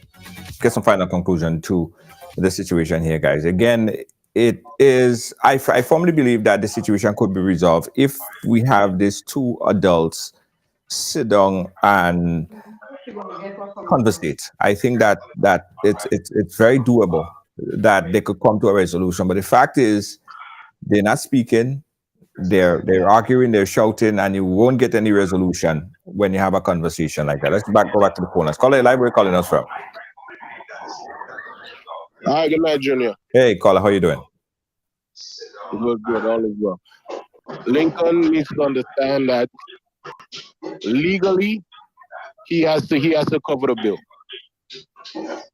get some final conclusion to the situation here, guys. Again, it is, I firmly believe that the situation could be resolved if we have these two adults sit down and conversate. I think that it's very doable that they could come to a resolution. But the fact is, they're not speaking, they're arguing, they're shouting, and you won't get any resolution when you have a conversation like that. Let's go back to the phone. Let's call it live. Where calling us from? Hi, good night, Junior. Hey, caller, how you doing? Good, all is well. Lincoln needs to understand that legally he has to cover the bill.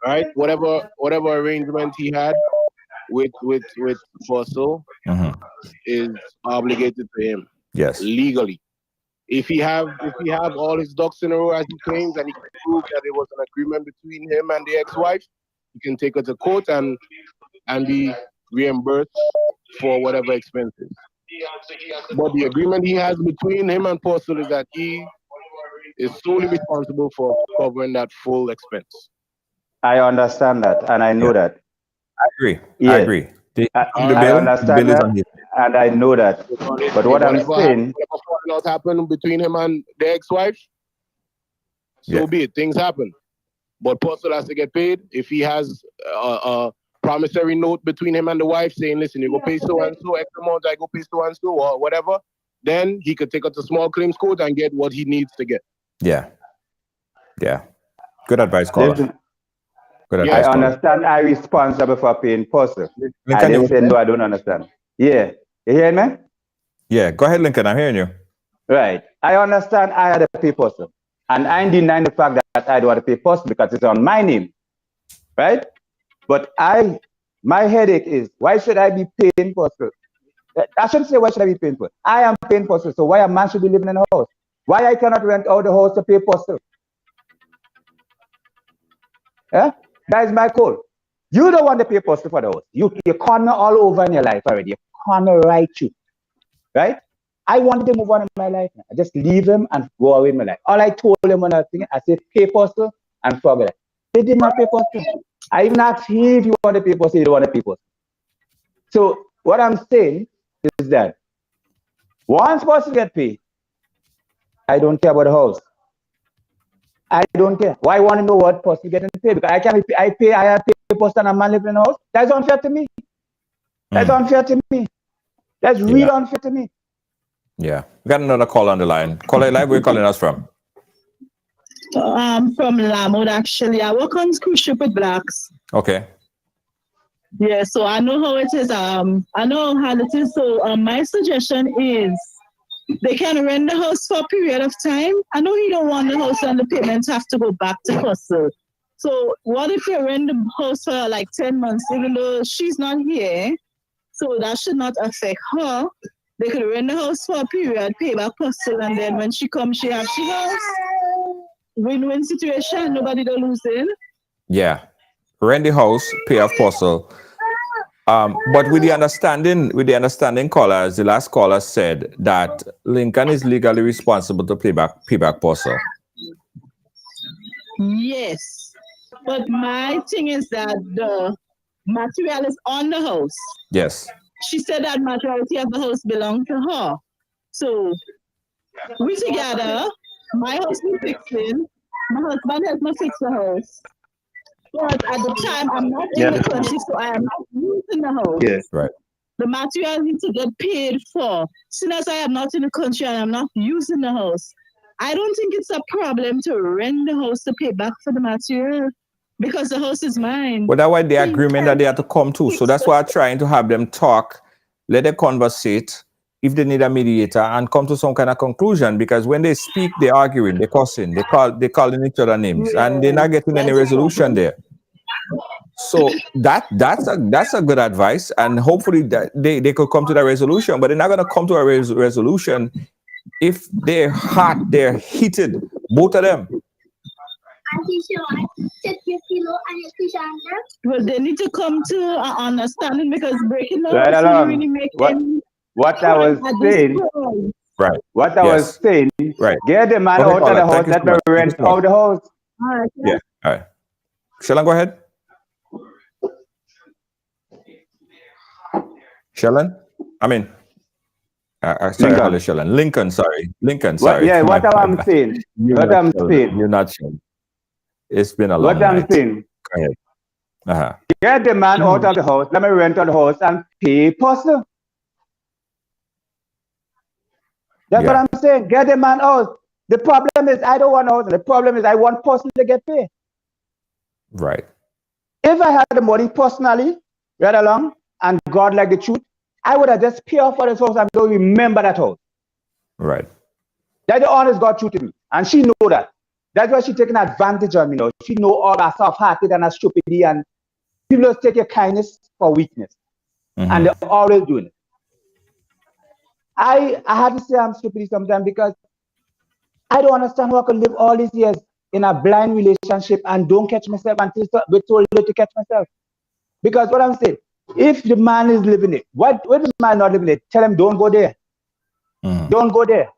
Right? Whatever arrangement he had with Purcell is obligated to him. Yes. Legally. If he have all his ducks in a row as he claims and he can prove that there was an agreement between him and the ex-wife, he can take her to court and be reimbursed for whatever expenses. But the agreement he has between him and Purcell is that he is solely responsible for covering that full expense. I understand that, and I know that. I agree. Yes. I agree. I understand that, and I know that. But what I'm saying, what happened between him and the ex-wife, so be it. Things happen. But Purcell has to get paid. If he has a promissory note between him and the wife saying, listen, you go pay so and so, X amount, I go pay so and so, or whatever, then he could take it to small claims court and get what he needs to get. Yeah. Good advice, caller. I understand I'm responsible for paying Purcell. I didn't say no, I don't understand. Yeah. You hear me? Yeah, go ahead, Lincoln. I'm hearing you. Right. I understand I had to pay Purcell. And I'm denying the fact that I don't want to pay Purcell because it's on my name. Right? But my headache is, why should I be paying Purcell? I shouldn't say why should I be paying Purcell. I am paying Purcell, so why a man should be living in a house? Why I cannot rent out the house to pay Purcell? Yeah? That is my call. You don't want to pay Purcell for the house. You corner all over in your life already. You corner right you. Right? I wanted to move on in my life. I just leave him and go away in my life. All I told him when I was thinking, I said, pay Purcell and forget it. They did not pay Purcell. I even asked him if you want to pay Purcell, you don't want to pay Purcell. So what I'm saying is that once Purcell get paid, I don't care about the house. I don't care. Why want to know what Posse getting paid? Because I have pay post and a man living in the house. That's unfair to me. That's unfair to me. That's really unfair to me. Yeah. We got another call on the line. Caller live, where you calling us from? I'm from Lamod, actually. I work on cruise ship with blacks. Okay. Yeah, so I know how it is. I know how it is. So my suggestion is they can rent the house for a period of time. I know you don't want the house and the payments have to go back to Hustle. So what if you rent the house for like 10 months, even though she's not here? So that should not affect her. They could rent the house for a period, pay back Hustle, and then when she comes, she has she house. Win-win situation, nobody don't lose in. Yeah. Rent the house, pay off Postle. But with the understanding callers, the last caller said that Lincoln is legally responsible to pay back Postle. Yes. But my thing is that the material is on the house. Yes. She said that majority of the house belonged to her. So we together, my house is fixing, my husband has not fixed the house. But at the time, I'm not in the country, so I am not using the house. Yes, right. The material needs to get paid for. Since as I am not in the country and I'm not using the house, I don't think it's a problem to rent the house to pay back for the material because the house is mine. Well, that's why the agreement that they have to come to. So that's why I'm trying to have them talk, let them conversate, if they need a mediator, and come to some kind of conclusion. Because when they speak, they're arguing, they're cussing, they're calling each other names, and they're not getting any resolution there. So that's a good advice, and hopefully that they could come to that resolution. But they're not going to come to a resolution if they're hot, they're heated, both of them. Well, they need to come to an understanding because breaking up right along. Really make what I was saying, right? What I was saying, right? Get the man out of the house. Let me rent out the house. All right. Yeah. All right. Shalon, go ahead. Shalon, I mean, sorry, I Shalon. Lincoln, sorry. Lincoln, sorry. What I'm saying. You're not Shalon. It's been a long What I'm saying. Go ahead. Get the man out of the house. Let me rent out the house and pay Postle. That's what I'm saying. Get the man out. The problem is I don't want a house. The problem is I want Postle to get paid. Right. If I had the money personally, right along, and God like the truth, I would have just paid off for this house and don't remember that house. Right. That's the honest God truth to me. And she know that. That's why she's taking advantage of me now. She know all that soft-hearted and that stupidity, and people just take your kindness for weakness. And they're always doing it. I have to say I'm stupid sometimes because I don't understand how I could live all these years in a blind relationship and don't catch myself until we're told to catch myself. Because what I'm saying, if the man is living it, when the man not living it, tell him don't go there. Don't go there.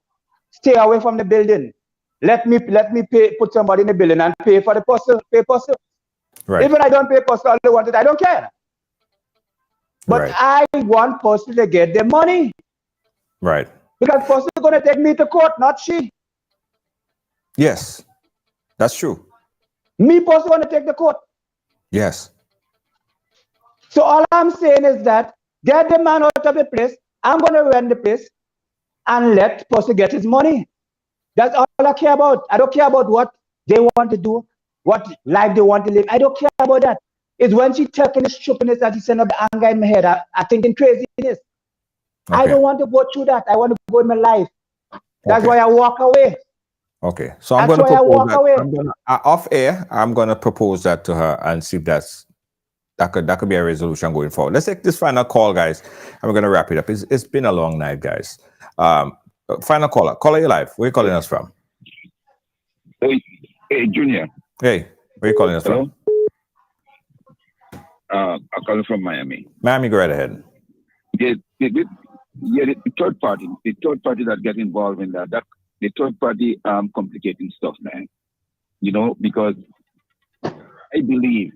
Stay away from the building. Let me put somebody in the building and pay for the Postle. Right. Even I don't pay Postle, all they wanted, I don't care. But I want Postle to get the money. Right. Because Postle is going to take me to court, not she. Yes, that's true. Me Postle going to take the court. Yes. So all I'm saying is that get the man out of the place. I'm going to rent the place and let Postle get his money. That's all I care about. I don't care about what they want to do, what life they want to live. I don't care about that. It's when she taking the stupidness that she send up the anger in my head. I thinking craziness. Okay. I don't want to go through that. I want to go in my life. That's why I walk away. Okay. So I'm going to propose that. Off air, I'm going to propose that to her and see if that could be a resolution going forward. Let's take this final call, guys, and we're going to wrap it up. It's been a long night, guys. Final caller. Caller, you live. Where are you calling us from? Hey, Junior. Hey, where are you calling us from? I'm calling from Miami. Miami, go right ahead. The third party that get involved in that the third party complicating stuff, man. You know, because I believe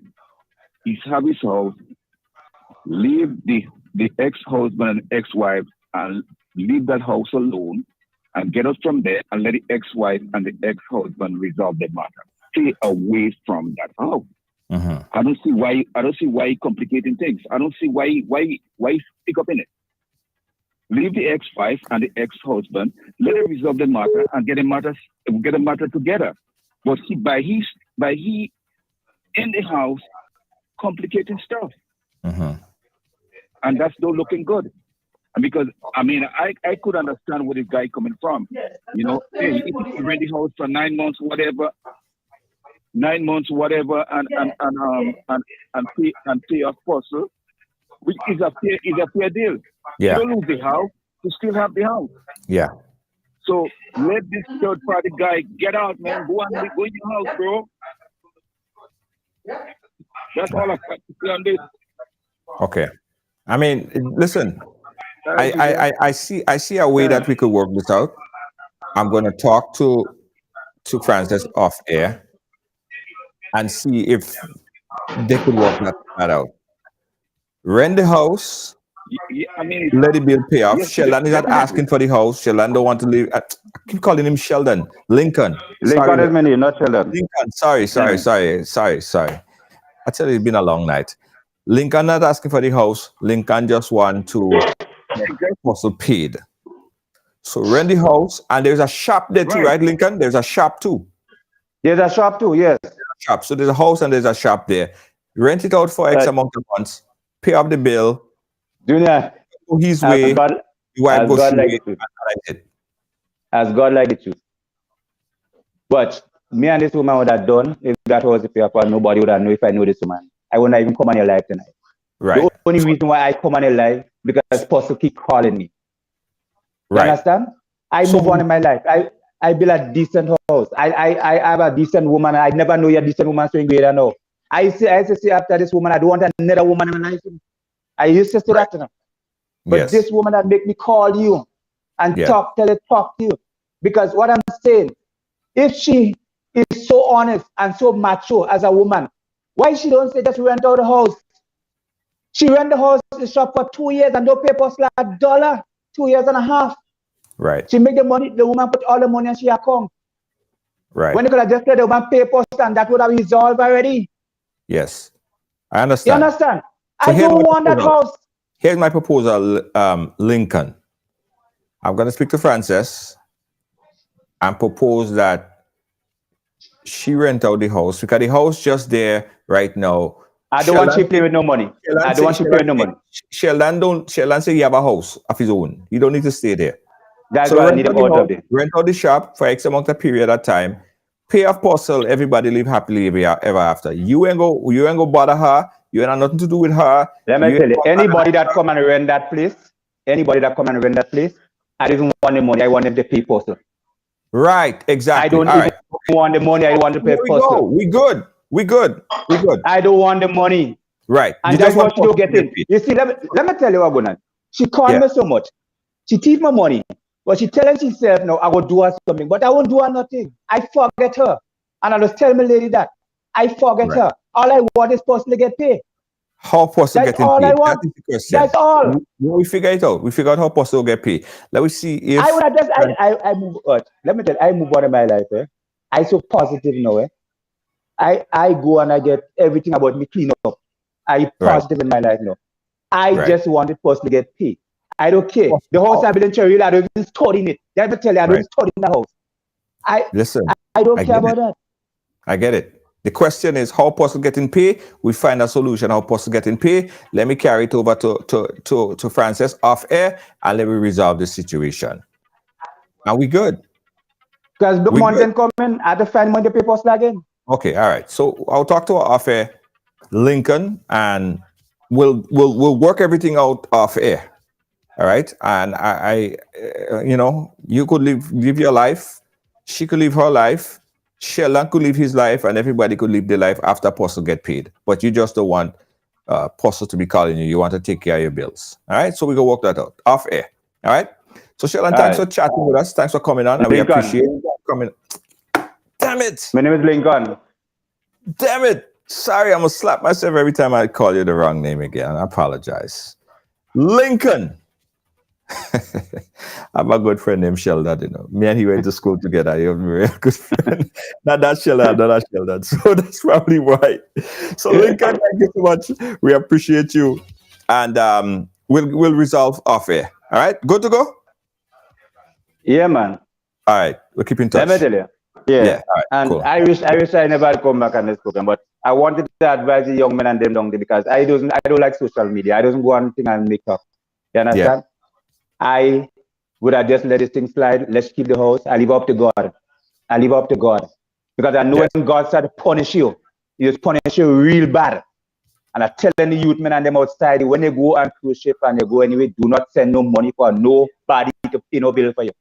he's have his house, leave the ex-husband and ex-wife and leave that house alone and get us from there and let the ex-wife and the ex-husband resolve the matter. Stay away from that house. Mm-hmm. I don't see why complicating things. I don't see why stick up in it. Leave the ex-wife and the ex-husband, let them resolve the matter and get a matter together. But he in the house complicating stuff. Mm-hmm. And that's not looking good. Because I mean I could understand where this guy coming from. You know, hey, if you rent the house for 9 months, whatever, and pay a parcel, which is a fair deal. Yeah. You don't lose the house, you still have the house. Yeah. So let this third party guy get out, man. Go in your house, bro. That's all I've got to say on this. Okay. I mean, listen, I see a way that we could work this out. I'm going to talk to Francis off air and see if they could work that out. Rent the house. Yeah, I mean, let the bill pay off. Yes, Sheldon is not asking for the house. Sheldon don't want to leave. I keep calling him Sheldon. Lincoln. Lincoln is my name, not Sheldon. Lincoln. Sorry. I tell you, it's been a long night. Lincoln not asking for the house. Lincoln just want to get Apostle paid. So rent the house, and there's a shop there too, right, Lincoln? There's a shop too. There's a shop too, yes. Shop. So there's a house and there's a shop there. Rent it out for X amount of months. Pay up the bill. Junior, go his way. As God like the truth. But me and this woman would have done if that was the paper. Nobody would have known if I know this woman. I wouldn't even come on your live tonight. Right. The only reason why I come on your live because Apostle keep calling me. You understand? I move on in my life. I build a decent house. I have a decent woman. I never know you're a decent woman so great. I know. I used to say after this woman, I don't want another woman in my life. I used to say that to them. But this woman that make me call you and talk to you. Because what I'm saying, if she is so honest and so macho as a woman, why she don't say just rent out the house? She rent the house, the shop for 2 years and don't pay for $1, 2 years and a half. Right. She make the money, the woman put all the money and she account. Right. When you could have just let the woman pay post and that would have resolved already. Yes. I understand. You understand? So I don't want that house. Here's my proposal, Lincoln. I'm going to speak to Frances and propose that she rent out the house because the house just there right now. I don't want she play with no money. I don't want she play with no money. Sheldon say he have a house of his own. You don't need to stay there. That's why I need out of it. Rent out the shop for X amount of period of time. Pay off parcel. Everybody live happily ever after. You ain't go bother her. You ain't have nothing to do with her. Let me tell you, anybody that come and rent that place, I don't even want the money. I want them to pay parcel. Right, exactly. I don't even want the money. I want to pay parcel. We good. I don't want the money. Right. And that's what she don't get in. You see, let me tell you what going on. She called me so much. She thief my money. But she telling herself, no, I will do her something. But I won't do her nothing. I forget her. And I just tell my lady that. I forget her. All I want is person to get paid. How person getting all paid? I want. That's all. We figure it out. We figure out how person will get paid. Let me see if I would have just I move on. Let me tell you, I move on in my life. I so positive now. I go and I get everything about me clean up. I positive in my life now. I just want the person to get paid. I don't care. The house I built in Cherry, I don't even study in it. Let me tell you, I don't study in the house. Listen, I don't care about that. I get it. The question is how person getting paid. We find a solution how person getting paid. Let me carry it over to Frances off air and let me resolve the situation. Are we good? Because the money then come in, I have to find money to pay person again. Okay, all right. So I'll talk to her off air, Lincoln, and we'll work everything out off air. All right. And I you could live your life. She could live her life. Sheldon could live his life, and everybody could live their life after Apostle get paid. But you just don't want Apostle to be calling you. You want to take care of your bills. All right. So we can work that out off air. All right. So Sheldon, thanks for chatting with us. Thanks for coming on, and we appreciate you coming. Damn it. My name is Lincoln. Damn it. Sorry, I'm gonna slap myself every time I call you the wrong name again. I apologize. Lincoln. I have a good friend named Sheldon, you know. Me and he went to school together. He was a very good friend. Not that Sheldon, not that Sheldon. So that's probably why. So Lincoln, thank you so much. We appreciate you. And we'll resolve off air. All right? Good to go? Yeah, man. All right. We'll keep in touch. Let me tell you. Yeah. All right, And cool. I wish I never come back on this program, but I wanted to advise the young men and them down there because I don't like social media. I don't go on thing and make up. You understand? I would have just let this thing slide. Let's keep the house. I leave up to God. Because I know when God started to punish you, He just punish you real bad. And I'm telling the youth men and them outside, when they go on cruise ship and they go anyway, do not send no money for nobody to pay no bill for you.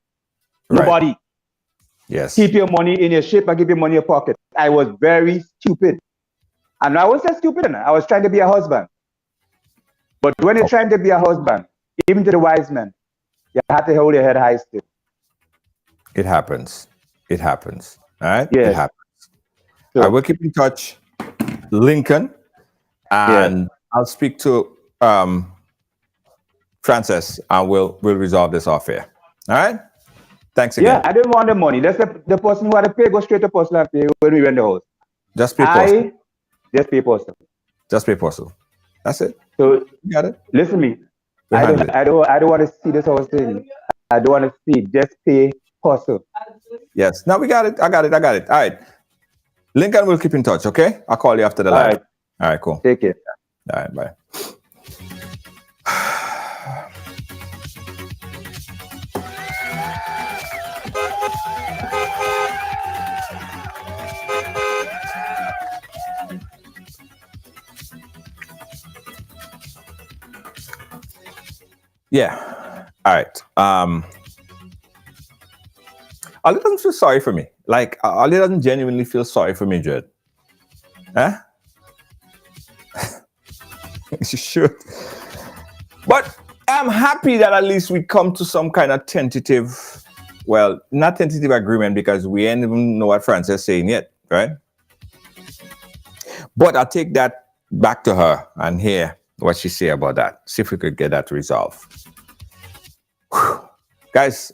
Nobody. Yes. Keep your money in your ship and keep your money in your pocket. I was very stupid. And I wasn't stupid. I was trying to be a husband. But when you're trying to be a husband, even to the wise men, you have to hold your head high still. It happens. All right? Yes. It happens. So, I will keep in touch, Lincoln, and I'll speak to Frances, and we'll resolve this off air. All right? Thanks again. Yeah, I don't want the money. That's the person who had to pay, go straight to postal and pay when we rent the house. Just pay postal. Just pay postal. Just pay postal. That's it. So you got it. Listen to me. I don't want to see this whole thing. I don't want to see. Just pay postal. Yes. Now we got it. I got it. All right. Lincoln will keep in touch. Okay. I'll call you after the live. All right. Cool. Take care. All right. Bye. Yeah. All right. Ali doesn't feel sorry for me. Like, Ali doesn't genuinely feel sorry for me, Jed. Huh? She should. But I'm happy that at least we come to some kind of tentative, well, not tentative agreement because we ain't even know what France is saying yet, right? But I'll take that back to her and hear what she say about that. See if we could get that resolved. Whew. Guys,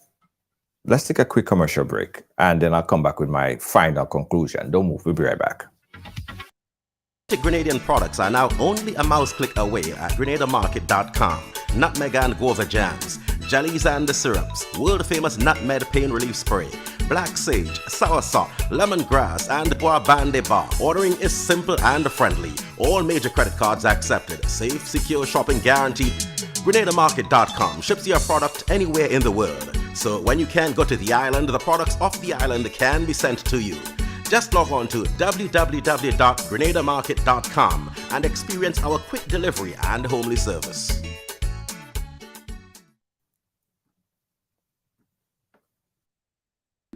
let's take a quick commercial break and then I'll come back with my final conclusion. Don't move, we'll be right back. Grenadian products are now only a mouse click away at GrenadaMarket.com. Nutmeg and guava jams, jellies and the syrups, world famous nutmeg pain relief spray, black sage, soursop, lemongrass, and bois bande bar. Ordering is simple and friendly. All major credit cards accepted. Safe, secure shopping guaranteed. GrenadaMarket.com ships your product anywhere in the world. So when you can't go to the island, the products off the island can be sent to you. Just log on to www.grenadamarket.com and experience our quick delivery and homely service.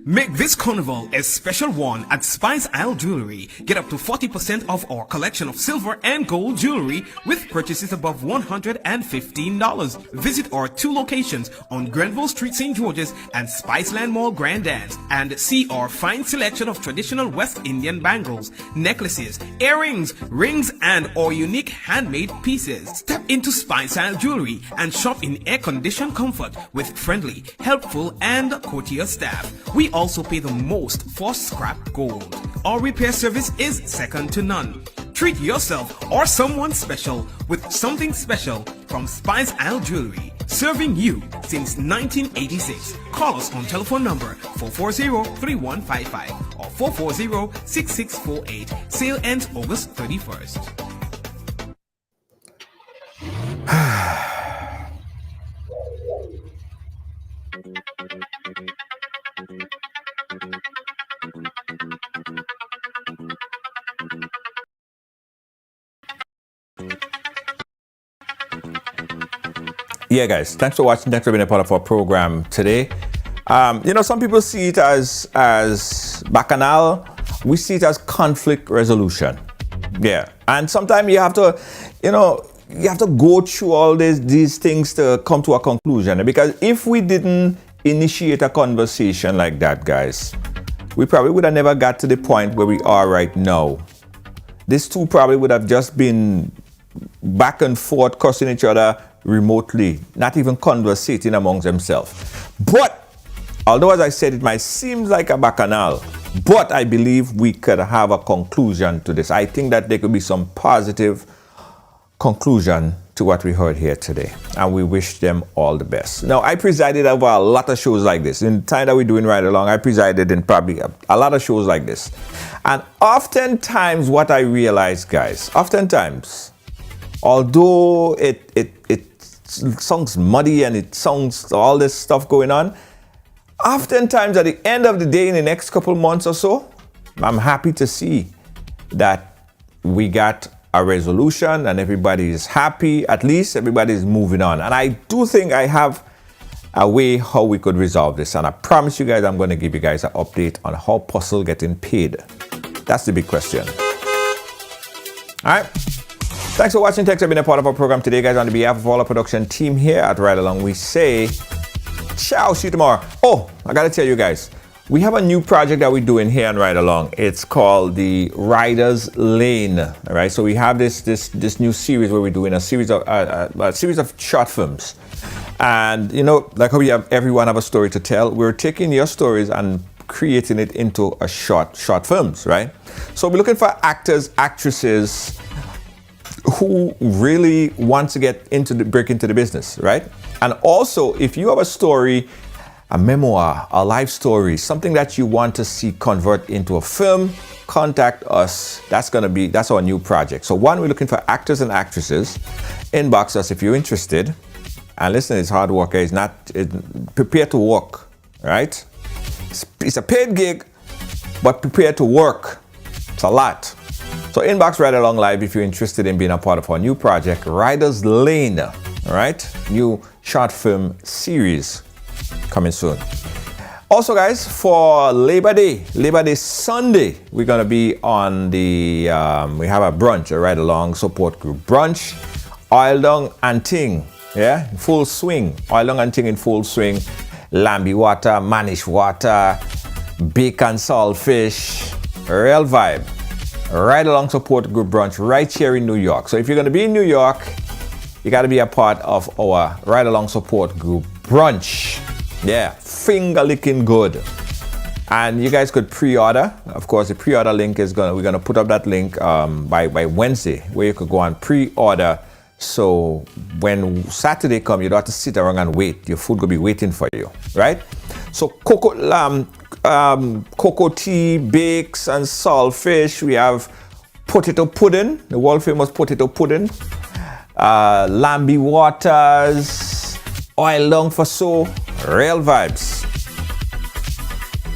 Make this carnival a special one at Spice Isle Jewelry. Get up to 40% off our collection of silver and gold jewelry with purchases above $115. Visit our 2 locations on Grenville Street, St. George's and Spiceland Mall, Grand Anse, and see our fine selection of traditional West Indian bangles, necklaces, earrings, rings, and our unique handmade pieces. Step into Spice Isle Jewelry and shop in air-conditioned comfort with friendly, helpful, and courteous staff. We also pay the most for scrap gold. Our repair service is second to none. Treat yourself or someone special with something special from Spice Isle Jewelry. Serving you since 1986. Call us on telephone number 440-3155 or 440-6648. Sale ends August 31st. Yeah, guys, thanks for watching. Thanks for being a part of our program today. Some people see it as bacchanal. We see it as conflict resolution. Yeah, and sometimes you have to, go through all these things to come to a conclusion. Because if we didn't initiate a conversation like that, guys, we probably would have never got to the point where we are right now. These two probably would have just been back and forth, cussing each other, remotely, not even conversating amongst themselves. But, although as I said, it might seem like a bacchanal, but I believe we could have a conclusion to this. I think that there could be some positive conclusion to what we heard here today, and we wish them all the best. Now, I presided over a lot of shows like this. In the time that we're doing Right Along, I presided in probably a lot of shows like this. And oftentimes what I realize, guys, although it sounds muddy and it sounds all this stuff going on, oftentimes at the end of the day, in the next couple months or so, I'm happy to see that we got a resolution and everybody is happy. At least everybody is moving on. And I do think I have a way how we could resolve this. And I promise you guys, I'm going to give you guys an update on how Puzzle getting paid. That's the big question. All right. Thanks for watching. Thanks for being a part of our program today, guys. On behalf of all our production team here at Ride Along, we say ciao. See you tomorrow. Oh, I got to tell you guys, we have a new project that we're doing here on Ride Along. It's called the Riders Lane. All right. So we have this new series where we're doing a series of short films. And, you know, like how we have everyone have a story to tell, we're taking your stories and creating it into a short films, right? So we're looking for actors, actresses who really want to break into the business, right? And also, if you have a story, a memoir, a life story, something that you want to see convert into a film, contact us. That's our new project. So one, we're looking for actors and actresses. Inbox us if you're interested. And listen, it's hard work. Prepare to work, right? It's a paid gig, but prepare to work. It's a lot. So inbox Ride Along Live if you're interested in being a part of our new project, Riders Lane. All right, new short film series coming soon. Also, guys, for Labor Day Sunday, we're gonna be on the we have a brunch, a Ride Along support group brunch, Oil Down and Ting, yeah, full swing. Oil Down and Ting in full swing. Lambi water, Manish water, bacon saltfish, real vibe. Ride Along support group brunch right here in New York. So if you're gonna be in New York, you got to be a part of our Ride Along support group brunch. Yeah, finger licking good. And you guys could pre-order. Of course, the pre-order link we're gonna put up that link by Wednesday, where you could go and pre-order. So when Saturday comes, you don't have to sit around and wait. Your food will be waiting for you, right? So cocoa tea, bakes, and saltfish. We have potato pudding, the world famous potato pudding. Lambi waters, Oil Down for so, real vibes.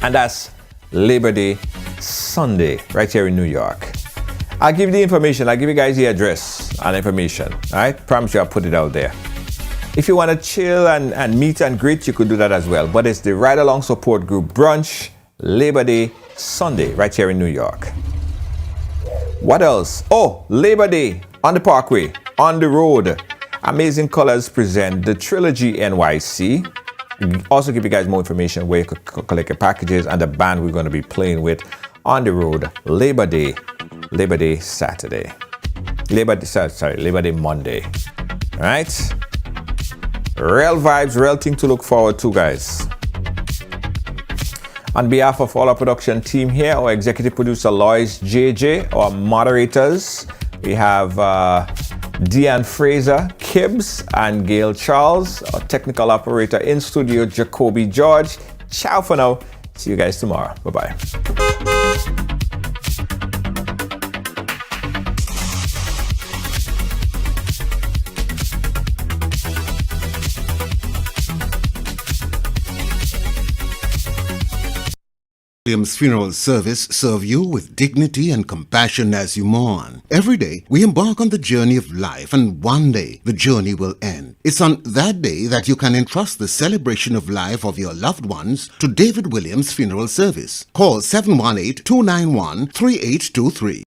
And that's Labor Day Sunday right here in New York. I'll give you the information. I'll give you guys the address and information. All right? Promise you I'll put it out there. If you want to chill and meet and greet, you could do that as well. But it's the Ride Along support group brunch, Labor Day Sunday right here in New York. What else? Oh, Labor Day on the Parkway, on the road. Amazing Colors present the Trilogy NYC. We'll also give you guys more information where you could collect your packages and the band we're going to be playing with on the road Labor Day Saturday. Labor Day Monday. All right? Real vibes, real thing to look forward to, guys. On behalf of all our production team here, our executive producer Lois JJ, our moderators, we have Deanne Fraser, Kibbs, and Gail Charles, our technical operator in studio, Jacoby George. Ciao for now. See you guys tomorrow. Bye-bye. Williams Funeral Service serve you with dignity and compassion as you mourn. Every day, we embark on the journey of life, and one day, the journey will end. It's on that day that you can entrust the celebration of life of your loved ones to David Williams Funeral Service. Call 718-291-3823.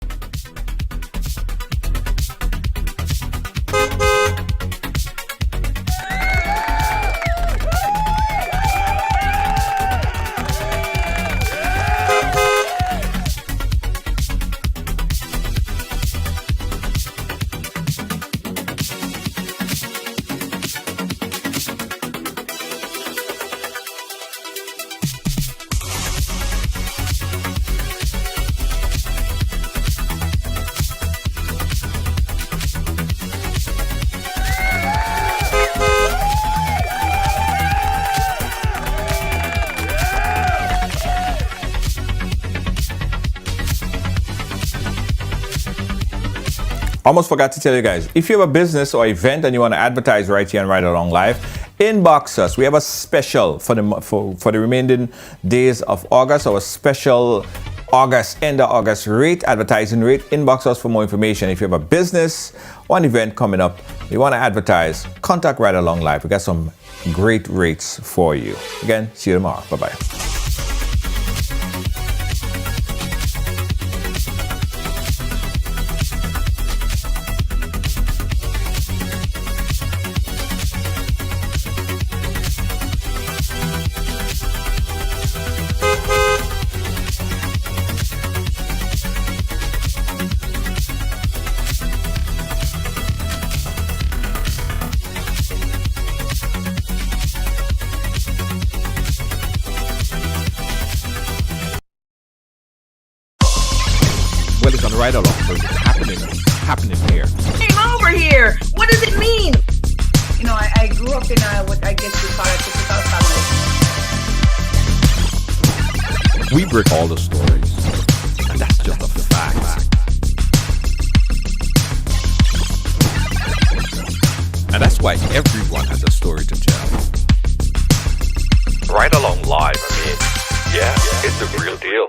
Almost forgot to tell you guys, if you have a business or event and you want to advertise right here on Ride Along Live, inbox us. We have a special for the remaining days of August, our special end of August advertising rate. Inbox us for more information. If you have a business or an event coming up, you want to advertise, contact Ride Along Live. We got some great rates for you. Again, see you tomorrow. Bye-bye. Right along, so it's happening here. Came over here. What does it mean? You know, I grew up in what I guess you call a typical family. We break all the stories, and that's just a fact. And that's why everyone has a story to tell. Right Along Live, I mean, yeah, it's a real deal.